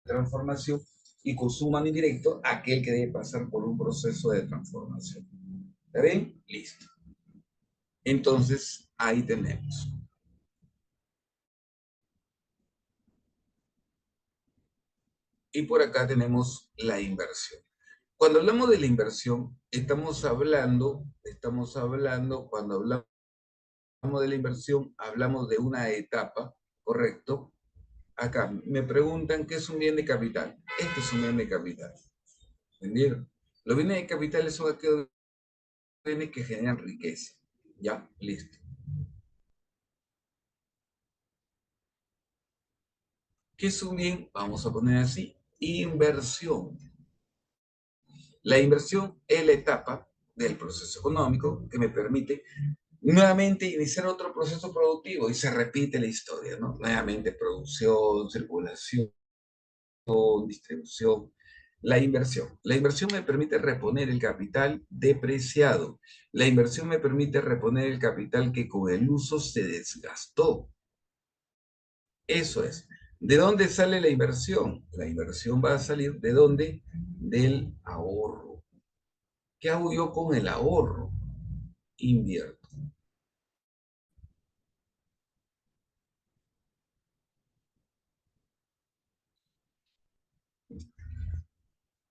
transformación, y consumo humano indirecto, aquel que debe pasar por un proceso de transformación. ¿Está bien? Listo. Entonces, ahí tenemos. Y por acá tenemos la inversión. Cuando hablamos de la inversión, cuando hablamos de la inversión, hablamos de una etapa, ¿correcto? Acá me preguntan qué es un bien de capital. Este es un bien de capital. ¿Entendieron? Los bienes de capital son aquellos bienes que generan riqueza. Ya, listo. ¿Qué es un bien? Vamos a poner así. Inversión. La inversión es la etapa del proceso económico que me permite nuevamente iniciar otro proceso productivo y se repite la historia, ¿no? Nuevamente producción, circulación, distribución. La inversión. La inversión me permite reponer el capital depreciado. La inversión me permite reponer el capital que con el uso se desgastó. Eso es. ¿De dónde sale la inversión? La inversión va a salir ¿de dónde? Del ahorro. ¿Qué hago yo con el ahorro? Invierto.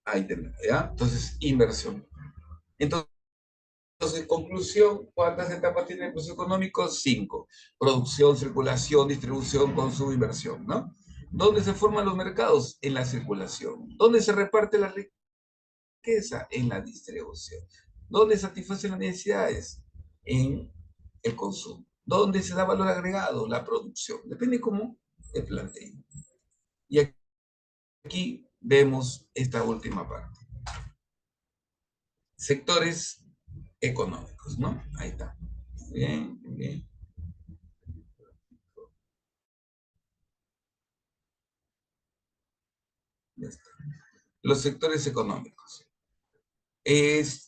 Ahí tenemos, ¿ya? Entonces, inversión. Entonces, conclusión, ¿cuántas etapas tiene el proceso económico? Cinco. Producción, circulación, distribución, consumo, inversión, ¿no? ¿Dónde se forman los mercados? En la circulación. ¿Dónde se reparte la riqueza? En la distribución. ¿Dónde satisfacen las necesidades? En el consumo. ¿Dónde se da valor agregado? La producción. Depende cómo te planteen. Y aquí vemos esta última parte. Sectores económicos, ¿no? Ahí está. Bien, bien. Ya está. Los sectores económicos.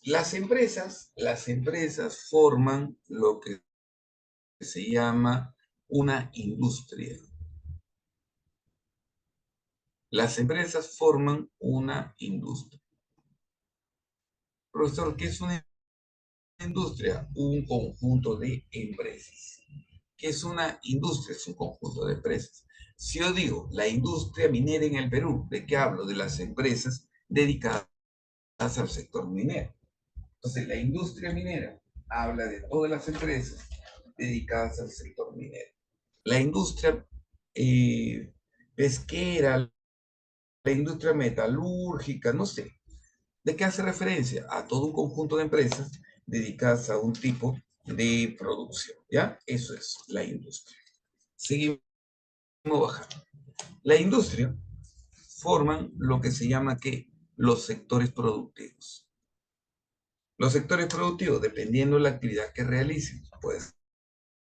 Las empresas forman lo que se llama una industria. Las empresas forman una industria. Profesor, ¿qué es una industria? Un conjunto de empresas. ¿Qué es una industria? Es un conjunto de empresas. Si yo digo la industria minera en el Perú, ¿de qué hablo? De las empresas dedicadas al sector minero. Entonces, la industria minera habla de todas las empresas dedicadas al sector minero. La industria eh, pesquera, la industria metalúrgica, no sé. ¿De qué hace referencia? A todo un conjunto de empresas dedicadas a un tipo de producción, ¿ya? Eso es la industria. Seguimos bajando. La industria forman lo que se llama que los sectores productivos. Los sectores productivos, dependiendo de la actividad que realicen, puede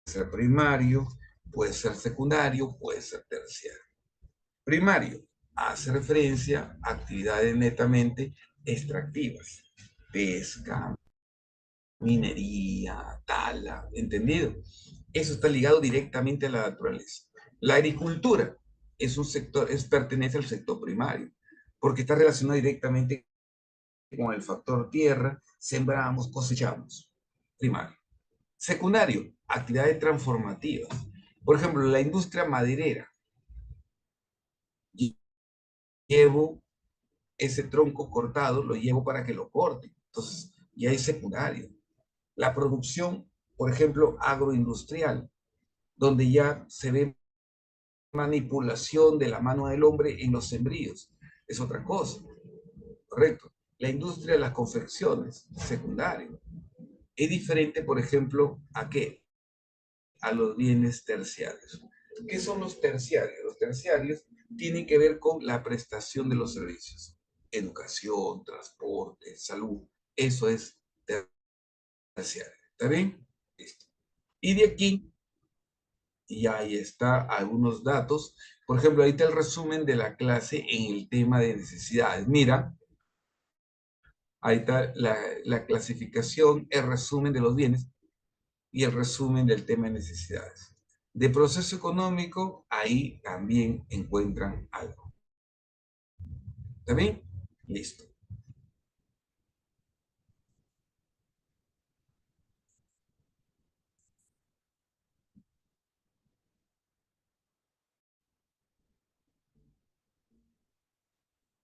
ser primario, puede ser secundario, puede ser terciario. Primario hace referencia a actividades netamente extractivas, pesca, minería, tala, ¿entendido? Eso está ligado directamente a la naturaleza. La agricultura es un sector, pertenece al sector primario, porque está relacionado directamente con el factor tierra, sembramos, cosechamos. Primario. Secundario, actividades transformativas. Por ejemplo, la industria maderera. Llevo ese tronco cortado, lo llevo para que lo corte. Entonces, ya es secundario. La producción, por ejemplo, agroindustrial, donde ya se ve manipulación de la mano del hombre en los sembríos. Es otra cosa, ¿correcto? La industria de las confecciones, secundario. Es diferente, por ejemplo, ¿a qué? A los bienes terciarios. ¿Qué son los terciarios? Los terciarios tienen que ver con la prestación de los servicios. Educación, transporte, salud. Eso es terciario. ¿Está bien? Listo. Y de aquí, y ahí está algunos datos. Por ejemplo, ahí está el resumen de la clase en el tema de necesidades. Mira, ahí está la clasificación, el resumen de los bienes y el resumen del tema de necesidades. De proceso económico, ahí también encuentran algo. ¿Está bien? Listo.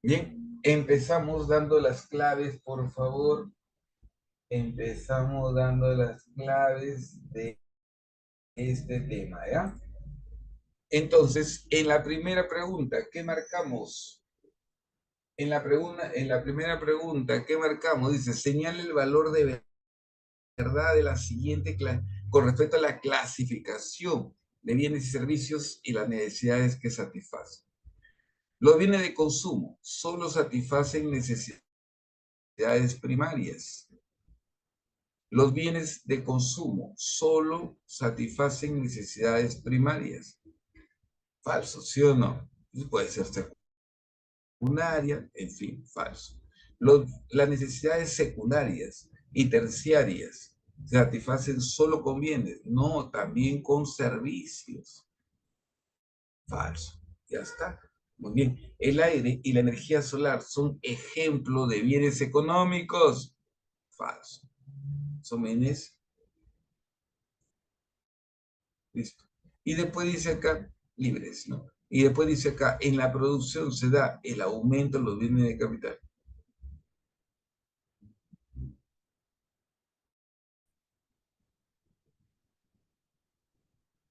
Bien, empezamos dando las claves, por favor. Empezamos dando las claves de este tema, ¿ya? Entonces, en la primera pregunta, ¿qué marcamos? En la primera pregunta, ¿qué marcamos? Dice, señale el valor de verdad de la siguiente con respecto a la clasificación de bienes y servicios y las necesidades que satisfacen. Los bienes de consumo solo satisfacen necesidades primarias. Los bienes de consumo solo satisfacen necesidades primarias. Falso, ¿sí o no? Puede ser secundaria, en fin, falso. Las necesidades secundarias y terciarias se satisfacen solo con bienes, no, también con servicios. Falso, ya está. Muy bien. El aire y la energía solar son ejemplo de bienes económicos. Falso. Son bienes. Listo. Y después dice acá, libres, ¿no? Y después dice acá, en la producción se da el aumento de los bienes de capital.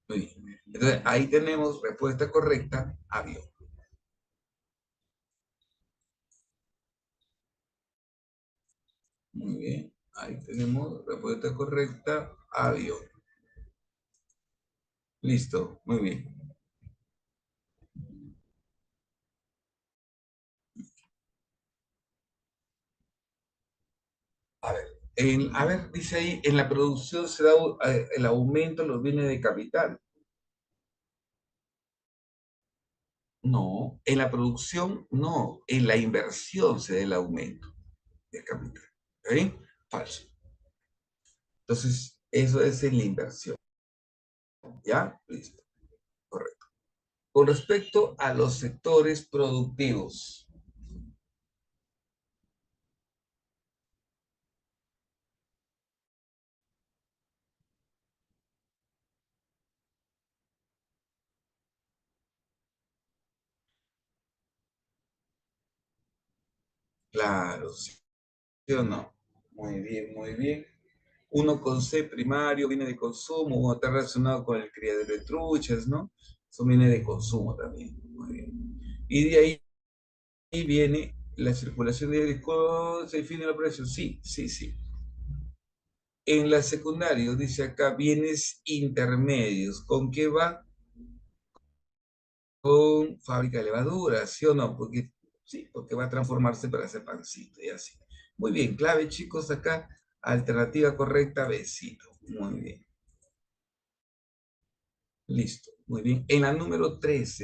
Muy bien. Entonces, ahí tenemos respuesta correcta, avión. Muy bien. Ahí tenemos respuesta correcta, avión. Listo. Muy bien. A ver, dice ahí, en la producción se da el aumento en los bienes de capital. No, en la producción no, en la inversión se da el aumento de capital. ¿Ok? Falso. Entonces, eso es en la inversión. ¿Ya? Listo. Correcto. Con respecto a los sectores productivos. Claro, ¿sí o no? Muy bien, muy bien. Uno con C primario viene de consumo, o está relacionado con el criadero de truchas, ¿no? Eso viene de consumo también. Muy bien. Y de ahí viene la circulación de discos, se define la precio. Sí, sí, sí. En la secundaria, dice acá, bienes intermedios. ¿Con qué va? Con fábrica de levaduras, ¿sí o no? Porque sí, porque va a transformarse para hacer pancito y así. Muy bien, clave, chicos, acá. Alternativa correcta, besito. Muy bien. Listo, muy bien. En la número 3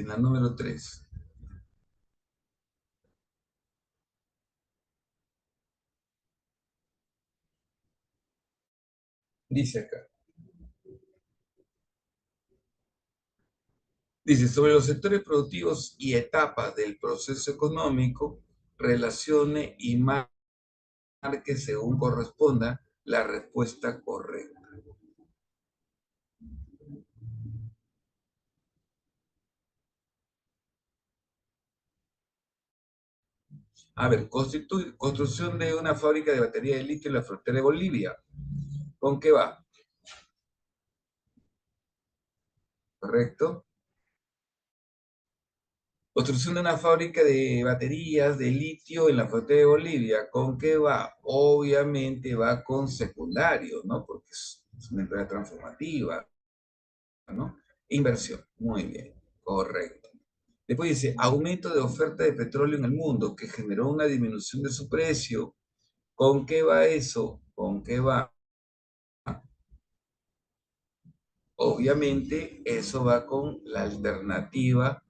dice acá, dice, sobre los sectores productivos y etapas del proceso económico, relacione y marque según corresponda la respuesta correcta. A ver, construcción de una fábrica de batería de litio en la frontera de Bolivia. ¿Con qué va? ¿Correcto? Construcción de una fábrica de baterías de litio en la frontera de Bolivia. ¿Con qué va? Obviamente va con secundario, ¿no? Porque es una empresa transformativa, ¿no? Inversión. Muy bien. Correcto. Después dice, aumento de oferta de petróleo en el mundo que generó una disminución de su precio. ¿Con qué va eso? ¿Con qué va? Obviamente eso va con la alternativa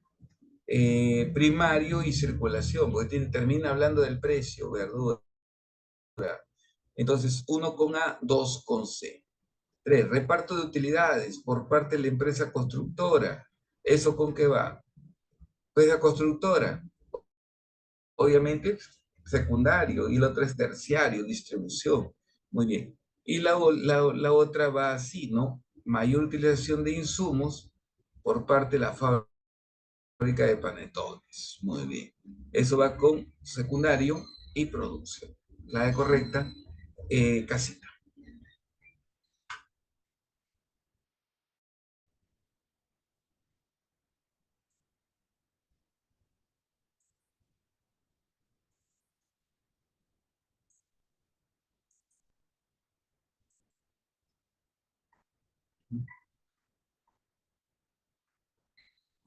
primario y circulación, porque termina hablando del precio, verdura. Entonces, uno con A, 2 con C. 3, reparto de utilidades por parte de la empresa constructora. ¿Eso con qué va? Pues la constructora, obviamente secundario, y la otra es terciario, distribución. Muy bien. Y la otra va así, ¿no? Mayor utilización de insumos por parte de la fábrica de panetones. Muy bien. Eso va con secundario y producción. La de correcta, casita.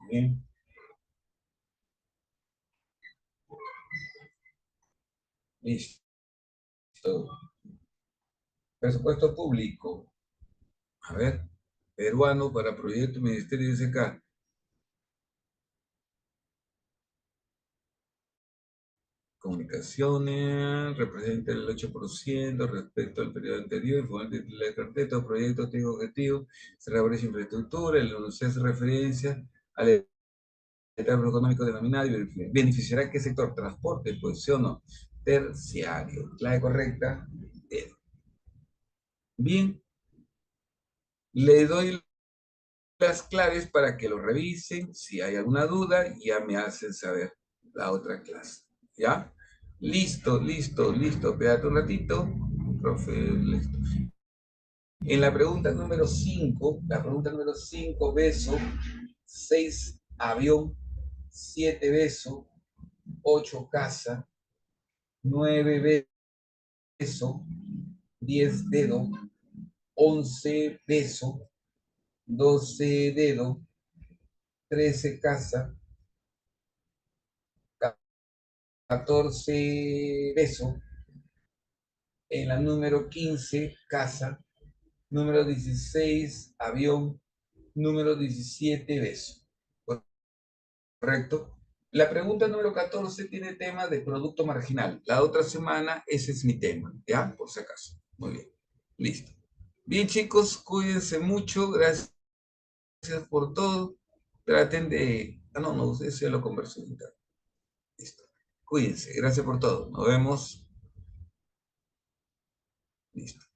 Bien, listo. Presupuesto público. A ver, peruano para proyecto Ministerio de SK. Comunicaciones, representa el 8% respecto al periodo anterior, informe de la carpeta, proyecto técnico objetivo, se reaparece infraestructura, el enunciado hace referencia al etapa económico denominado y beneficiará qué sector, transporte, pues sí o no, terciario. Clave correcta. Bien, bien, le doy las claves para que lo revisen. Si hay alguna duda, ya me hacen saber la otra clase. ¿Ya? Listo, listo, listo. Espérate un ratito. Profe, listo. En la pregunta número 5, la pregunta número 5, beso, 6 avión, 7 beso, 8 casa, 9 beso, 10 dedo, 11 beso, 12 dedo, 13 casa, 14 beso, En la número 15, casa. Número 16, avión. Número 17, beso. ¿Correcto? La pregunta número 14 tiene tema de producto marginal. La otra semana ese es mi tema, ¿ya? Por si acaso. Muy bien. Listo. Bien, chicos, cuídense mucho. Gracias por todo. Traten de... Ah, no, no, eso ya lo conversé. Listo. Cuídense. Gracias por todo. Nos vemos. Listo.